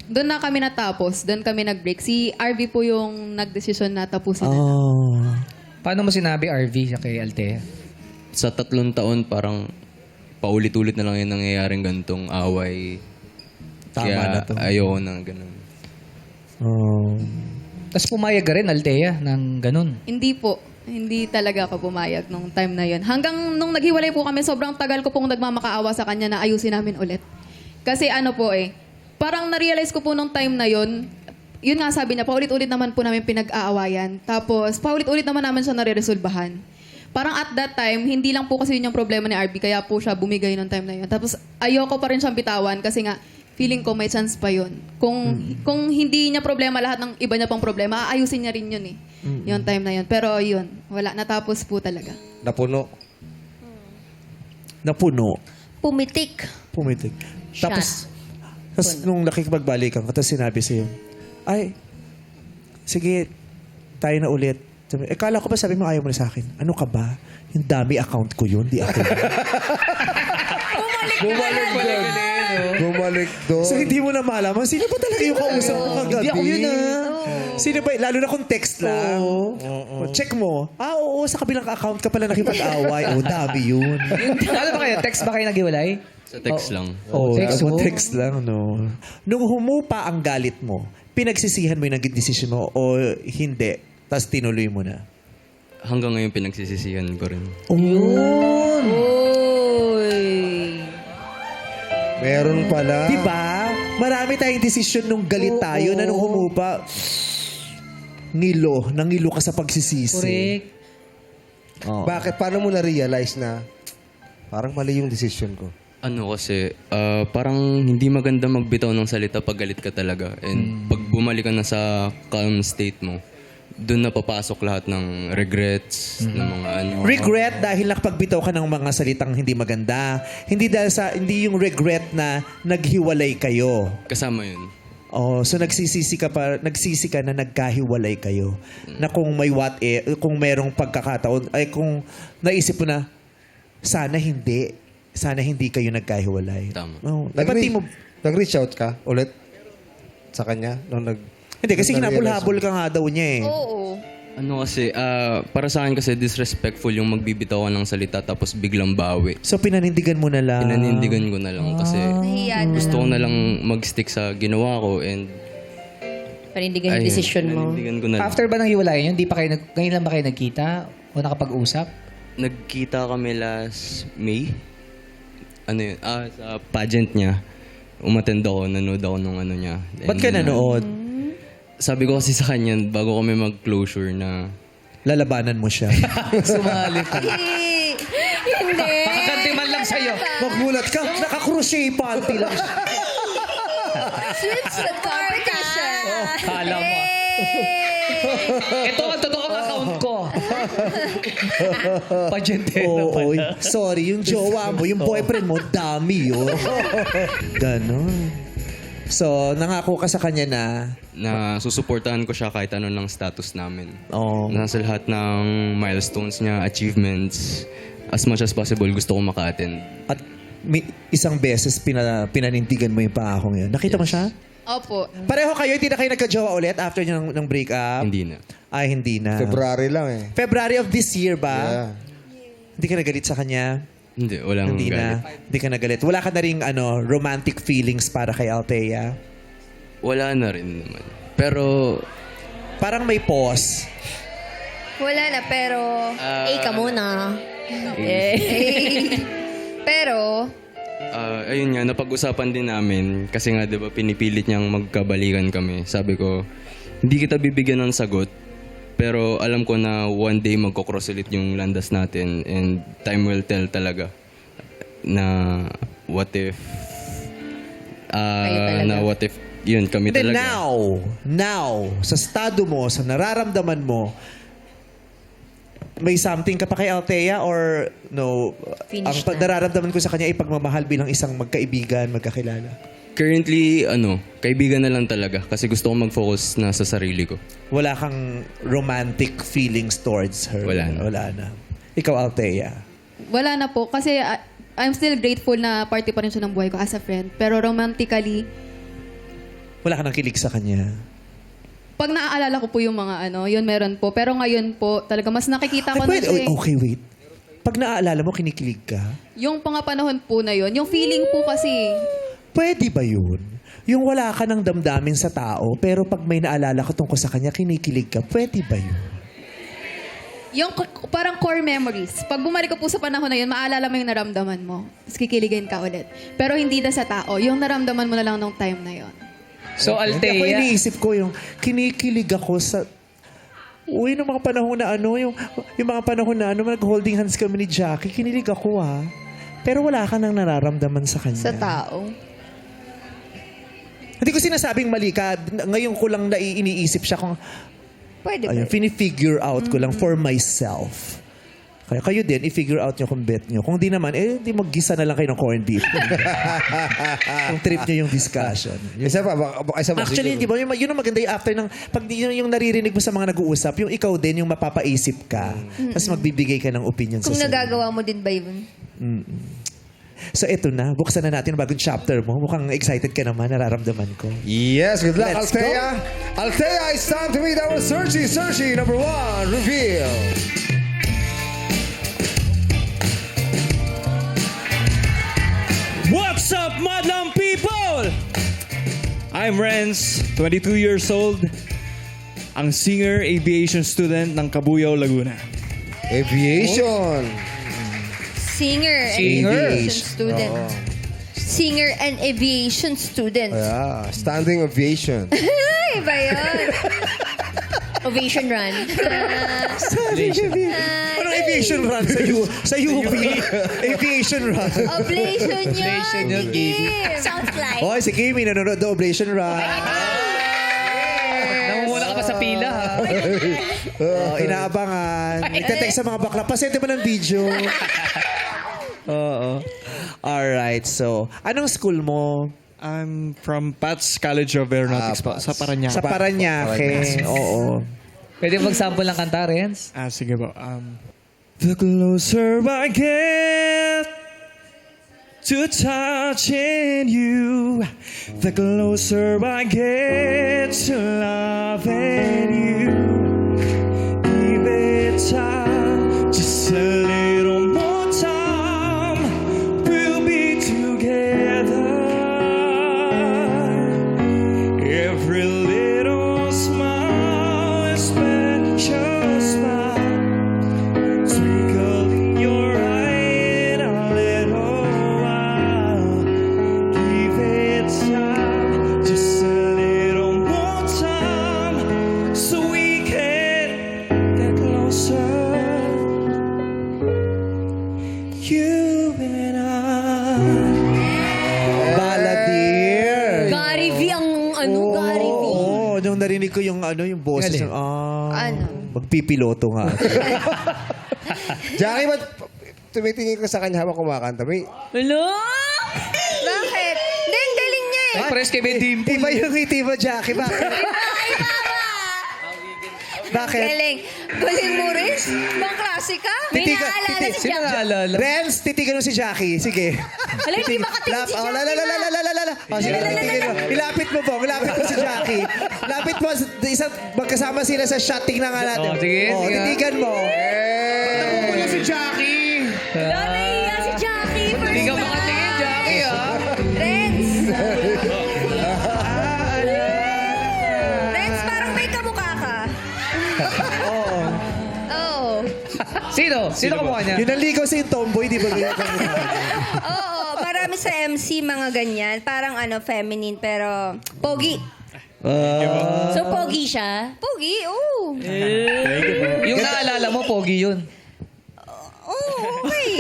F: doon na kami natapos. Doon kami nag-break. Si RV po yung nagdesisyon na tapusin na.
A: Oh.
C: Paano mo sinabi, RV, sa kay Althea?
E: Sa 3 taon, parang paulit-ulit na lang yung nangyayaring gantong away.
A: Tama
E: Kaya
A: na to.
E: ayoko na ganun.
A: Oh.
C: Tapos pumayag ka rin, Althea, ng ganun.
F: Hindi po. Hindi talaga ako pumayag nung time na yun. Hanggang nung naghiwalay po kami, sobrang tagal ko pong nagmamakaawa sa kanya na ayusin namin ulit. Kasi parang na-realize ko po nung time na yun nga sabi niya, paulit-ulit naman po namin pinag-aawayan. Tapos, paulit-ulit naman namin siya nare-resolbahan. Parang at that time, hindi lang po kasi yun yung problema ni RB, kaya po siya bumigay nung time na yun. Tapos, ayoko pa rin siyang bitawan kasi nga, feeling ko may chance pa yun. Kung hindi niya problema, lahat ng iba niya pang problema, aayusin niya rin yun eh. Yung time na yun. Pero yun, wala. Natapos po talaga.
D: Napuno.
G: Pumitik.
A: Pumitik. Tapos nung nakikipagbalikan ka, tapos sinabi sa'yo, ay, sige, tayo na ulit. Sabi, kala ko ba sabi mo ayaw mo na sa akin? Ano ka ba? Yung dami account ko yun, di ako.
D: Bumalik doon.
A: So hindi mo na malaman, sino ba talaga yung kausap mo kagabi?
C: Hindi ako yun
A: Sino ba? Lalo na kung text lang. Check mo. Oo, sa kabilang account ka pala nakipag-away. Dami yun.
C: Ano ba kayo? Text ba kayo naghiwalay?
E: Sa text lang.
A: Text lang, no. Nung humupa ang galit mo, pinagsisihan mo yung naging decision mo o hindi? Tapos tinuloy mo na?
E: Hanggang ngayon pinagsisisihan ko rin.
D: Meron pala.
A: Diba? Marami tayong desisyon nung galit tayo na nung humupa, nangilo ka sa pagsisisi.
C: Correct.
D: Bakit? Paano mo na-realize na parang mali yung decision ko?
E: Kasi, parang hindi maganda magbitaw ng salita pag galit ka talaga. And pag bumalik ka na sa calm state mo, doon na papasok lahat ng regrets, ng mga
A: Regret dahil napagbitaw ka ng mga salitang hindi maganda. Hindi dahil hindi yung regret na naghiwalay kayo.
E: Kasama yun.
A: So nagsisi ka na nagkahiwalay kayo. Na kung may kung merong pagkakataon, ay kung naisip mo na, sana hindi kayo nagkahiwalay.
E: Tama.
D: Nag-reach out ka ulit sa kanya?
A: Hindi, kasi hinabol-habol ka nga daw niya eh.
G: Oo.
E: Kasi, para sa akin kasi disrespectful yung magbibitaw ka ng salita tapos biglang bawi.
A: So pinanindigan mo na lang.
E: Pinanindigan ko na lang kasi
G: Nahiya na
E: gusto ko
G: lang.
E: na lang mag-stick sa ginawa ko and
B: Panindigan yung decision mo.
E: pinanindigan ko na lang.
C: After ba ng hiwalayan yun, ngayon lang ba kayo nagkita? O nakapag-usap?
E: Nagkita kami last May. Ano yun? Sa pageant niya. Umattend ako, nanood ako nung ano niya.
A: Ba't ka nanood?
E: Sabi ko kasi sa kanya, bago kami mag-closure na
A: Lalabanan mo siya.
C: Sumali ka.
G: Hindi.
C: Makakanti man lang sa'yo.
A: Magmulat ka, naka-crochet panty lang siya.
G: Switch the competition.
C: Kala mo. Ito ang totoong account ko. Pageantera
A: Oo,
C: pala.
A: sorry, yung jowa mo, yung boyfriend mo, dami yun. Ganon. So, nangako ka sa kanya
E: na susuportahan ko siya kahit ano ng status namin.
A: Oh.
E: Nasa lahat ng milestones niya, achievements, as much as possible gusto ko maka-attend.
A: At may isang beses pinanindigan mo yung paakong yun. Nakita mo siya?
F: Opo.
A: Pareho kayo, hindi na kayo nagka-jowa ulit after ng breakup?
E: Hindi na.
A: Ay, hindi na.
D: February lang eh.
A: February of this year ba?
D: Yeah.
A: Hindi ka nagalit sa kanya?
E: Hindi, walang
A: Hindi
E: galit.
A: na. Hindi ka nagalit. Wala ka na ring romantic feelings para kay Althea?
E: Wala na rin naman. Pero,
A: Parang may pause.
G: Wala na, pero...
B: Ka muna.
G: Pero...
E: ayun nga, napag-usapan din namin. Kasi nga, di ba, pinipilit niyang magkabalikan kami. Sabi ko, hindi kita bibigyan ng sagot. Pero alam ko na one day magkocross ulit yung landas natin. And time will tell talaga. Na what if... na what if... Yun, kami
A: Then
E: talaga.
A: now, sa estado mo, sa nararamdaman mo, may something ka pa kay Althea or no?
B: Finish
A: Ang nararamdaman ko sa kanya ay pagmamahal bilang isang magkaibigan, magkakilala.
E: Currently, kaibigan na lang talaga. Kasi gusto ko mag-focus na sa sarili ko.
A: Wala kang romantic feelings towards her.
E: Wala na.
A: Wala na. Ikaw, Althea.
F: Wala na po. Kasi I'm still grateful na party pa rin siya ng buhay ko as a friend. Pero romantically,
A: Wala ka nang kilig sa kanya.
F: pag naaalala ko po yung mga yun meron po. Pero ngayon po, talaga mas nakikita ko na
A: pwede.
F: siya.
A: Okay, wait. Pag naaalala mo, kinikilig ka?
F: Yung mga panahon po na yun, yung feeling po kasi,
A: Pwede ba yun? Yung wala ka ng damdamin sa tao, pero pag may naalala ka tungkol sa kanya, kinikilig ka. Pwede ba yun?
F: yung parang core memories. Pag bumalik ka po sa panahon na yun, maalala mo yung naramdaman mo. Tapos kikiligin ka ulit. Pero hindi na sa tao. Yung naramdaman mo na lang nung time na yun.
C: So,
A: Hindi ako
C: Althea,
A: iniisip ko yung kinikilig ako sa... Uy, nung mga panahon na yung mga panahon na nag-holding hands kami ni Jackie, kinilig ako Pero wala ka nang nararamdaman sa kanya.
G: Sa tao.
A: Hindi ko sinasabing mali ka. Ngayon ko lang iniisip siya kung...
G: Pwede ba?
A: Ayun, fini-figure out ko lang for myself. Kaya kayo din, i-figure out nyo kung bet nyo. Kung di naman, di mag-gisa na lang kayo ng corned beef. Kung trip nyo yung discussion.
D: Isa pa, isa pa.
A: Actually, di ba, yun ang maganda yung after ng, pag yung naririnig mo sa mga nag-uusap, yung ikaw din, yung mapapaisip ka. Tapos magbibigay ka ng opinion
G: Kung
A: sa sarili.
G: nagagawa mo din ba yun?
A: So eto na, buksan na natin ang bagong chapter mo. Mukhang excited ka naman, nararamdaman ko.
D: Yes, good luck,
A: Let's
D: Althea. Althea, it's time to meet our Sergi. Sergi, number 1, reveal.
K: What's up, Madlang people? I'm Renz, 22 years old, ang singer aviation student ng Cabuyao, Laguna.
D: Aviation.
G: Singer and aviation student. Singer and aviation student.
D: Yeah, standing ovation.
G: Ay, ba yun?
B: Ovation run.
A: Anong aviation run sa UP? Aviation run.
G: Oblation yun. Game.
B: Sounds like.
A: Hoy, si Kimi nanonood ng Oblation Run.
C: namumuna ka pa sa pila, ha?
A: Inaabangan. Nagtatext sa mga bakla. Pasente mo ng video. Oo. Alright, so, anong school mo?
K: I'm from Pats College of Aeronautics po, sa Parañaque.
A: Sa Parañaque. Oo.
C: Pwede mag-sample ng kanta, Renz?
K: Sige po. The closer I get to touching you, the closer I get to loving you. Give it time, just a little more time, we'll be together. Every little smile is special smile.
A: narinig ko yung yung boses
C: Galing.
A: ng,
G: Ano?
A: magpipiloto nga.
D: Jackie, ba't tumitingin ka sa kanya habang kumakanta? May...
J: Hello?
G: Bakit? Hindi, ang galing niya eh.
C: Pares kay Ben Dimple.
A: Iba yung ngiti mo, Jackie. Bakit? Bakit?
G: Galing. Galing mo rin. Bang klase ka? May
A: Titika-
G: naalala
A: titi-
G: si
C: Sino
G: Jack.
C: naalala?
A: Renz, titigan mo si Jackie. Sige.
B: Alam, hindi makatingin si
A: Oh,
B: Jackie,
A: la. Oh, sige, titigan mo. Ilapit mo, Bong. Ilapit mo si Jackie. Lapit mo. Magkasama sila sa shot. Tingnan nga natin.
C: Oh, sige, sige.
A: Titigan mo.
H: Wala si Jackie.
B: Wala, nahiya si Jackie.
C: Hindi ka makatingin, Jackie,
G: Renz. Renz, parang may kamukha ka.
A: Oo.
G: Oo.
C: Sino? Sino kamukha niya?
A: Yun ang ligaw sa yung tomboy, di ba? Ganyan ka mukha.
G: Oo, marami sa MC mga ganyan. Parang feminine pero pogi.
B: So, pogi siya?
G: Pogi, oo.
C: Yung naalala mo, pogi yun.
G: Oo, okay.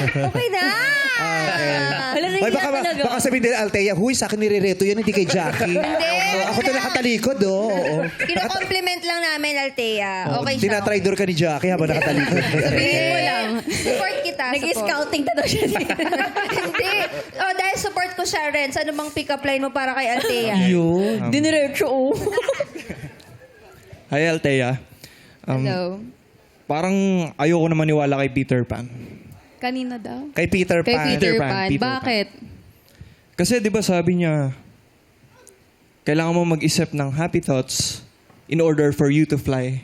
G: Okay na.
B: Wala,
A: Ay,
B: nahiya talaga.
A: baka sabihin nila, Althea, huy, sa akin nirereto yan, hindi kay Jackie.
G: Hindi.
A: Ako to nakatalikod, oo.
G: Kino-compliment lang namin, Althea. Okay siya.
A: Tinatridor ka ni Jackie habang nakatalikod.
G: Sabihin mo lang. Support kita.
B: Nag-scouting na daw siya.
G: Hindi. Oh, dahil support ko siya, Renz. Ano bang pick-up line mo para kay Althea?
C: Yun.
B: Diniretso, oh.
K: Hi, Althea.
F: Hello.
K: Parang ayoko na maniwala kay Peter Pan.
F: Kanina daw?
A: Kay Peter
F: Kay
A: Pan.
F: Peter
K: Pan,
F: Pan.
K: Peter Pan.
F: Bakit?
K: Kasi di ba sabi niya, kailangan mo mag-isip ng happy thoughts in order for you to fly.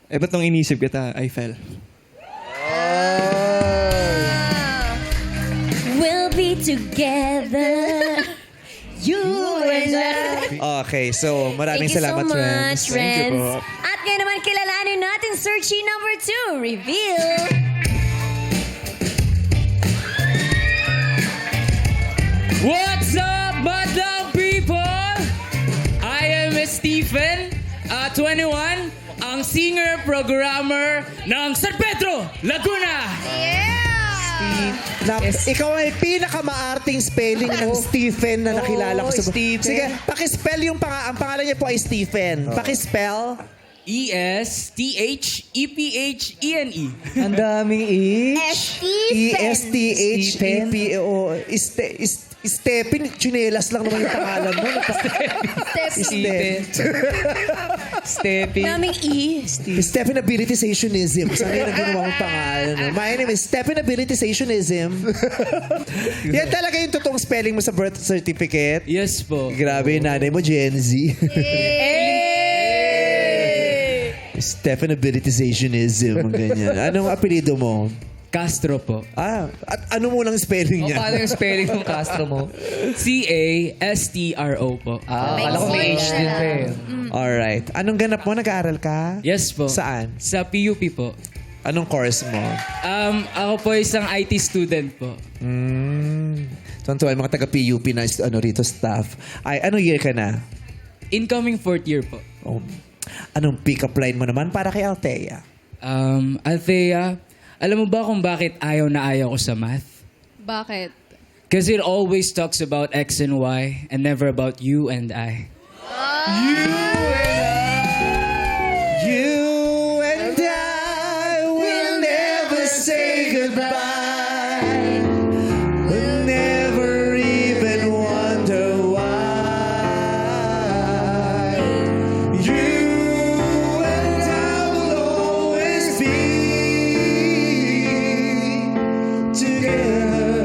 K: Eh, ba't nung inisip kita, I fell?
B: We'll be together. You and I.
A: Okay, so maraming
B: Thank you
A: salamat,
B: so much,
A: friends.
K: Thank you
B: Renz.
K: po.
B: At ngayon naman, kilalanin natin searching number 2. Reveal.
C: What's up, madlang people? I am Stephen, 21, ang singer-programmer ng San Pedro, Laguna.
A: Na, ikaw ay pinakamaarting spelling ng Stephen na nakilala ko sa...
C: Stephen.
A: Sige, pakispell yung ang pangalan niya po ay Stephen. Pakispell.
C: E-S-T-H-E-P-H-E-N-E. Ang daming
A: E-S-T-H-E-P-O. Stephen, chinelas lang naman yung pangalan mo.
C: Stephen. Stephen.
B: Naming E.
A: Stephen Abilitizationism. Sana yun ang ginawa mong pangalan. No? My name is Stephen Abilitizationism. Yan talaga yung totoong spelling mo sa birth certificate.
C: Yes po.
A: Grabe yung nanay mo, Gen Z. Stephen Abilitizationism. Ang ganyan. Anong apelido mo?
C: Castro po.
A: At ano mo lang spelling niya?
C: Paano yung spelling ng Castro mo? C-A-S-T-R-O po.
G: May
C: Akala ko may H din pa eh.
A: Alright. Anong ganap mo? Nag-aaral ka?
C: Yes po.
A: Saan?
C: Sa PUP po.
A: Anong course mo?
C: Ako po isang IT student po.
A: Tuntuan, mga taga-PUP na rito staff. Ay, anong year ka na?
C: Incoming 4th year po.
A: Oh. Anong pick-up line mo naman para kay Althea?
C: Althea, alam mo ba kung bakit ayaw na ayaw ko sa math?
F: Bakit?
C: Because it always talks about X and Y and never about you and I.
A: You and I will never say goodbye. We'll never even wonder why. You and I will always be together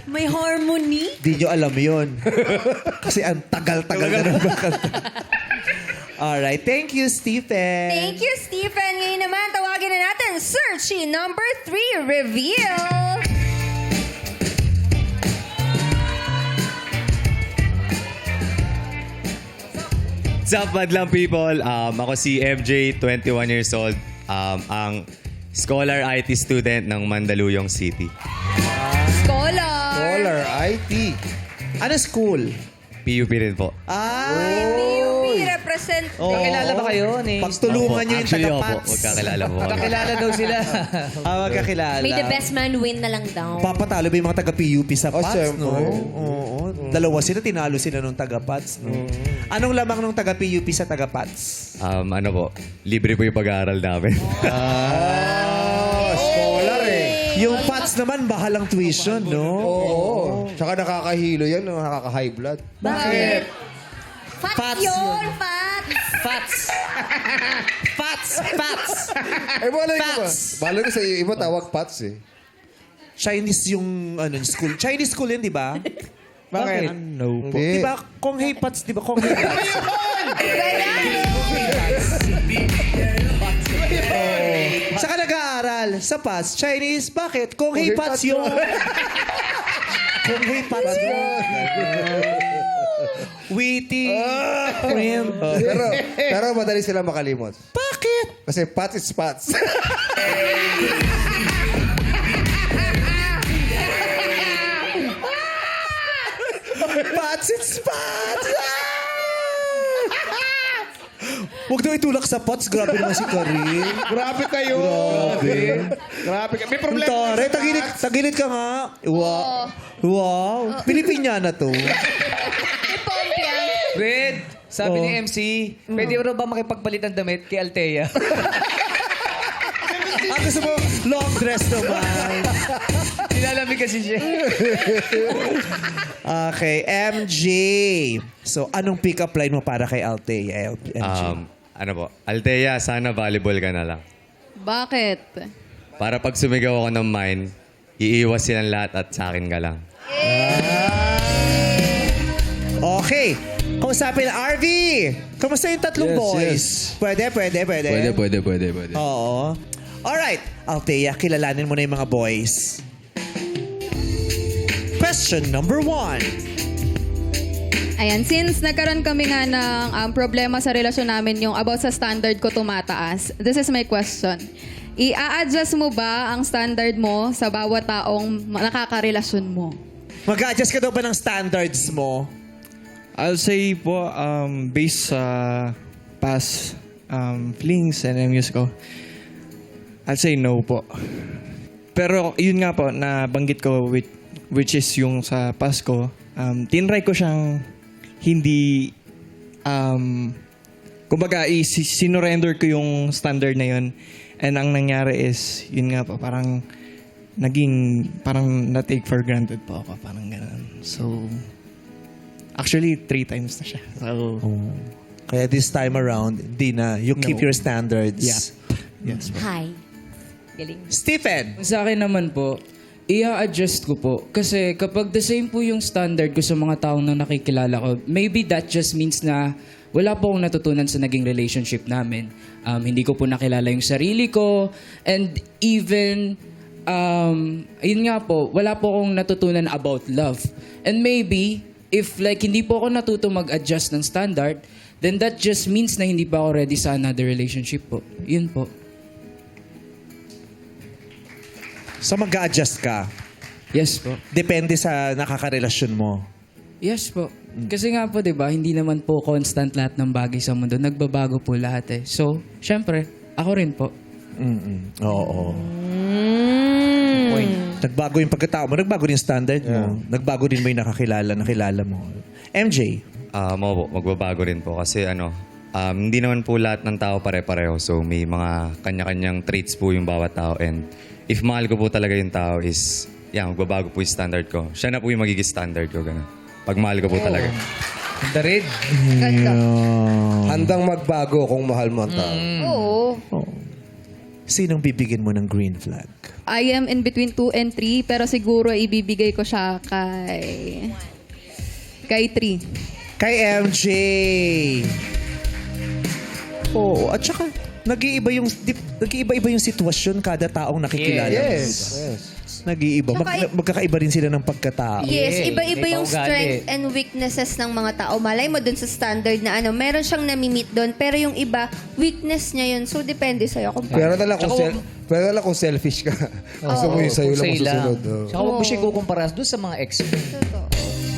B: May harmony.
A: Di nyo alam yun. Kasi ang tagal-tagal na ng kanta. Alright. Thank you, Stephen.
G: Thank you, Stephen. Ngayon naman, tawagin na natin searching number 3, reveal.
L: What's up, madlang people? Ako si MJ, 21 years old. Ang scholar IT student ng Mandaluyong City.
G: Scholar.
D: IT.
A: Ano school?
L: PUP rin po.
A: Ay,
G: represent.
C: Kakilala ba kayo ni...
A: Pagtulungan nyo yung
E: Actually, opo.
A: tagapats.
E: Magkakilala po.
C: Magkakilala daw sila.
A: Magkakilala.
B: May the best man win na lang daw.
A: Papatalo ba yung mga taga-PUP sa
D: Oh,
A: Pats,
D: syempre.
A: no? Oo. Dalawa sila, tinalo sila nung taga-Pats, no? Anong lamang nung taga-PUP sa taga-Pats?
L: Ano po, libre po yung pag-aaral namin.
D: Scholar eh.
A: Yung Pats naman, bahalang tuition, no?
D: Oo. Tsaka nakakahilo yan, no? Nakaka-high blood.
A: Bakit?
B: Fats,
A: Fats
B: yun, Fats!
A: Fats! Fats! Fats!
D: Eh, malay ko ba?
A: Pats.
D: Malay ko sa iba tawag Pats eh.
A: Chinese yung school. Chinese school yun, di ba?
D: Bakit?
K: No po.
D: Hindi.
A: Di ba? Kung hey Pats, di ba? Kung hey Pats. Saka nag-aaral sa Pats, Chinese. Bakit? Kung hey Pats yung... Kung hey Pats yung... Witty. Friend.
D: Pero madali sila makalimot.
A: Bakit?
D: Kasi Pats is Pats.
A: Pats, it's Pats! Huwag daw itulak sa Pats. Grabe naman si Karin.
D: Grabe kayo. Grabe. May problema.
A: Tore, tagilid ka nga. Wow. Wow. Pilipinyana to.
C: Red, sabi ni MC, pwede mo ba makipagpalit ng damit kay Althea?
A: Gusto mo, long dress naman.
C: Nilalamig kasi siya.
A: Okay, MJ. So, anong pick-up line mo para kay Althea? MJ?
L: Ano po, Althea, sana volleyball ka na lang.
F: Bakit?
L: Para pag sumigaw ako ng mine, iiwas silang lahat at sa akin ka lang.
A: Okay. Kausapin, RV. Kamusta yung tatlong boys? Pwede.
E: Pwede.
A: Oo. Alright. Althea, kilalanin mo na yung mga boys. Question number 1.
F: Ayan, since nagkaroon kami nga ng problema sa relasyon namin, yung about sa standard ko tumataas, this is my question. I-a-adjust mo ba ang standard mo sa bawat taong nakakarelasyon mo?
A: Mag-adjust ka daw ba ng standards mo?
K: I'll say po, based sa past flings and MUs ko, I'll say no po. Pero yun nga po, nabanggit ko which is yung sa past ko, tinry ko siyang hindi, kumbaga, sinurrender ko yung standard na yun. And ang nangyari is, yun nga po, parang na-take for granted po ako. Parang ganun. So, actually, 3 times na siya. So,
A: Kaya this time around, di na. You keep your standards.
K: yeah. Yes po.
B: Hi. Galing.
A: Stephen.
M: Sa akin naman po, i-adjust ko po. Kasi kapag the same po yung standard ko sa mga taong na nakikilala ko, maybe that just means na wala po akong natutunan sa naging relationship namin. Hindi ko po nakilala yung sarili ko. And even, yun nga po, wala po akong natutunan about love. And maybe, if like hindi po ako natuto mag-adjust ng standard, then that just means na hindi pa ako ready sa another relationship po. Yun po.
A: So mag-a-adjust ka.
M: Yes po.
A: Depende sa nakakarelasyon mo.
M: Yes po. Kasi nga po, 'di ba, hindi naman po constant lahat ng bagay sa mundo. Nagbabago po lahat eh. So, syempre, ako rin po.
A: Oo. Nagbago yung pagkatao mo, nagbago din yung standard mo. Nagbago din mo yung nakilala mo. MJ.
L: Po, magbabago rin po kasi hindi naman po lahat ng tao pare-pareho. So may mga kanya-kanyang traits po yung bawat tao. And if mahal ko po talaga yung tao is, magbabago po yung standard ko. Siya na po yung magiging standard ko. Ganun. Pag mahal ko po talaga.
C: The red.
D: Handang magbago kung mahal mo ang tao.
G: Oo.
A: Sinong bibigyan mo ng green flag?
F: I am in between 2 and 3, pero siguro ibibigay ko siya kay 3.
A: Kay MJ. Oh, at saka nag-iiba yung sitwasyon kada taong nakikilala.
D: Yes.
A: Nag-iiba.
G: Tsaka
A: Magkakaiba rin sila ng pagkatao.
G: Yes, iba-iba
C: may
G: yung
C: paugali.
G: strength and weaknesses ng mga tao. Malay mo dun sa standard na meron siyang nami-meet doon, pero yung iba, weakness niya yun. So, depende sa'yo.
D: Pero na kung selfish ka. Gusto mo yung sa'yo lang masusunod.
C: Tsaka huwag mo siya kukumpara doon sa mga ex.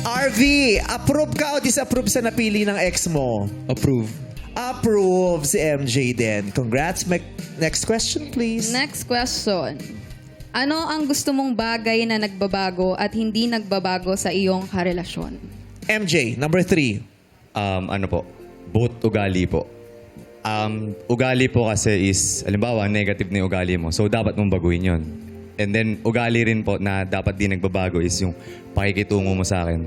A: RV, approve ka o disapprove sa napili ng ex mo?
K: Approve.
A: Approve si MJ din. Congrats. Next question, please.
F: Next question. Ano ang gusto mong bagay na nagbabago at hindi nagbabago sa iyong karelasyon?
A: MJ, number 3.
L: Ano po? Both ugali po. Ugali po kasi is, halimbawa, negative na yung ugali mo. So, dapat mong baguhin yun. And then, ugali rin po na dapat di nagbabago is yung pakikitungo mo sa akin.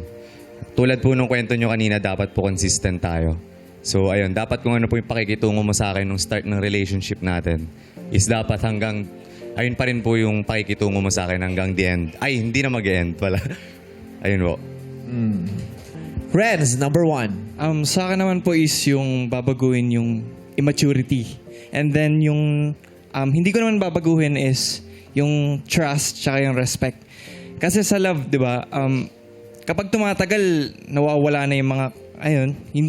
L: Tulad po nung kwento nyo kanina, dapat po consistent tayo. So, ayun, dapat kung ano po yung pakikitungo mo sa akin nung start ng relationship natin is dapat hanggang, ayun pa rin po yung pakikitungo mo sa akin hanggang the end. Ay, hindi na mag-end pala. Ayun po.
A: Renz, number 1.
K: Sa akin naman po is yung babaguhin yung immaturity. And then yung hindi ko naman babaguhin is yung trust tsaka yung respect. Kasi sa love, di ba, kapag tumatagal, nawawala na yung mga,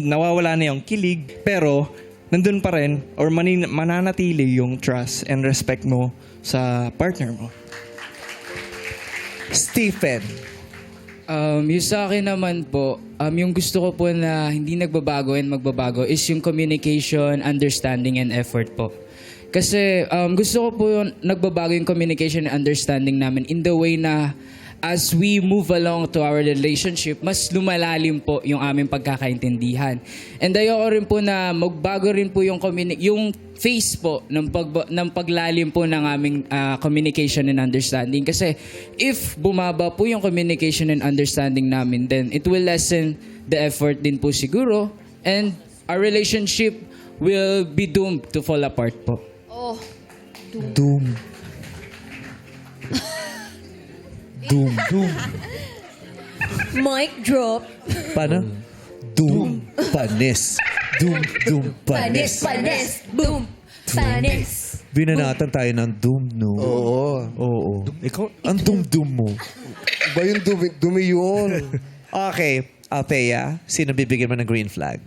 K: nawawala na yung kilig, pero nandun pa rin or mananatili yung trust and respect mo sa partner mo.
A: Stephen.
M: Yung sa akin naman po, yung gusto ko po na hindi nagbabago and magbabago is yung communication, understanding, and effort po. Kasi gusto ko po yung nagbabago yung communication and understanding namin in the way na as we move along to our relationship, mas lumalalim po yung aming pagkakaintindihan. And ayoko rin po na magbago rin po yung face po ng paglalim po ng aming communication and understanding. Kasi if bumaba po yung communication and understanding namin, then it will lessen the effort din po siguro. And our relationship will be doomed to fall apart po.
F: Oh,
A: Doom. Doom.
B: Mic drop.
A: Paano? Doom. Panis. Doom. Panis.
B: Boom. Panis.
A: Binanatan tayo ng doom, no? Oo. Ikaw, ang doom mo.
D: Ba yung dumi yun?
A: Okay. Althea, sino bibigyan mo ng green flag?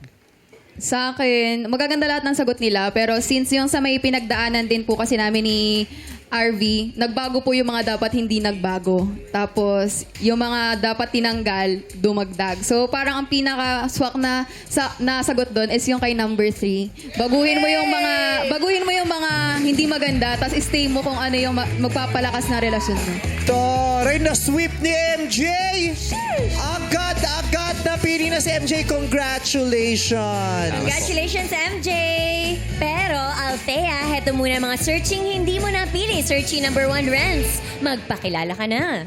F: sa akin, magaganda lahat ng sagot nila. Pero since yung sa may pinagdaanan din po kasi namin ni RV, nagbago po yung mga dapat hindi nagbago. Tapos, yung mga dapat tinanggal, dumagdag. So, parang ang pinaka-swak na sagot doon is yung kay number 3. Baguhin mo yung mga hindi maganda, tapos stay mo kung ano yung magpapalakas na relasyon mo.
A: Taray na sweep ni MJ! Agad napili na si MJ. Congratulations!
B: Congratulations, MJ! Pero, Althea, heto muna mga searching hindi mo napili. Searching number 1, Renz. Magpakilala ka na.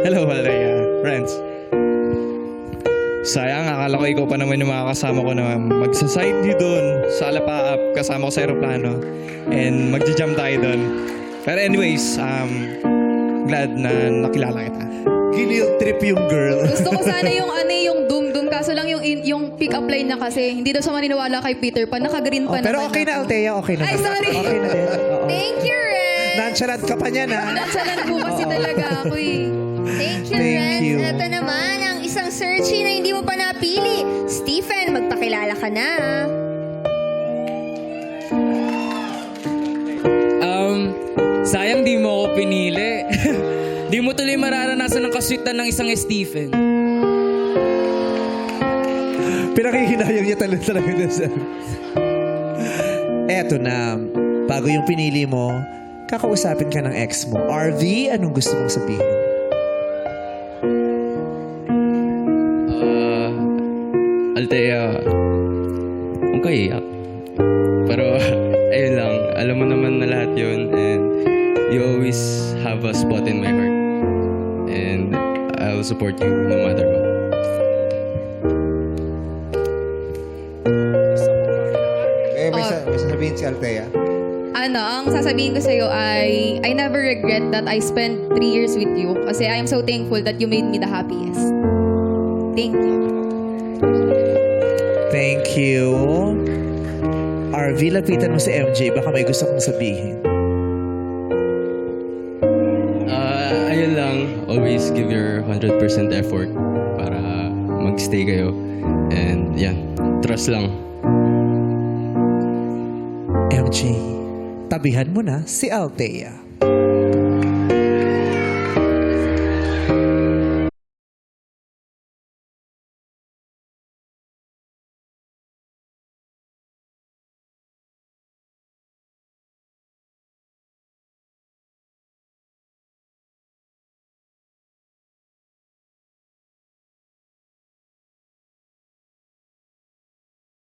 K: Hello, Althea. Friends. Sayang, akala ko ikaw pa naman yung makakasama ko na magsaside view doon sa Alapaap kasama ko sa aeroplano and magja-jump tayo doon. Pero anyways, glad na nakilala kita.
A: Ginil trip yung girl.
F: Gusto ko sana yung doom-doom. Kaso lang yung pick-up line na kasi, hindi daw siya maniniwala kay Peter Pan. Naka-green pa
A: Pero
F: naman
A: okay na, Althea. Okay na.
F: Ay, sorry.
A: Okay na din. Oo.
G: Thank you, Ren.
A: Nonchalant ka pa niyan, ha?
F: Nagsalan po kasi talaga ako eh.
G: Thank you,
A: Thank
G: Ren.
A: you.
G: Ito naman ang isang searching na hindi mo pa napili. Stephen, magpakilala ka na.
M: Sayang di mo ako pinili. Di mo tuloy mararanasan ang kaswitan ng isang Stephen.
A: Pinakikinayan niya talaga sa... Eto na, bago yung pinili mo, kakausapin ka ng ex mo. RV, anong gusto mong sabihin?
E: Althea, okay, pero ayun lang, alam mo naman na lahat yun and you always have a spot in my heart and I'll support you no matter what.
D: May sasabihin si Althea.
F: Ang sasabihin ko sa'yo ay, I never regret that I spent 3 years with you kasi I am so thankful that you made me the happiest. Thank you.
A: Thank you. RV, lapitan mo si MJ. Baka may gusto kong sabihin.
E: Ayun lang, always give your 100% effort para magstay kayo and yan, trust lang.
A: MJ, tabihan mo na si Althea.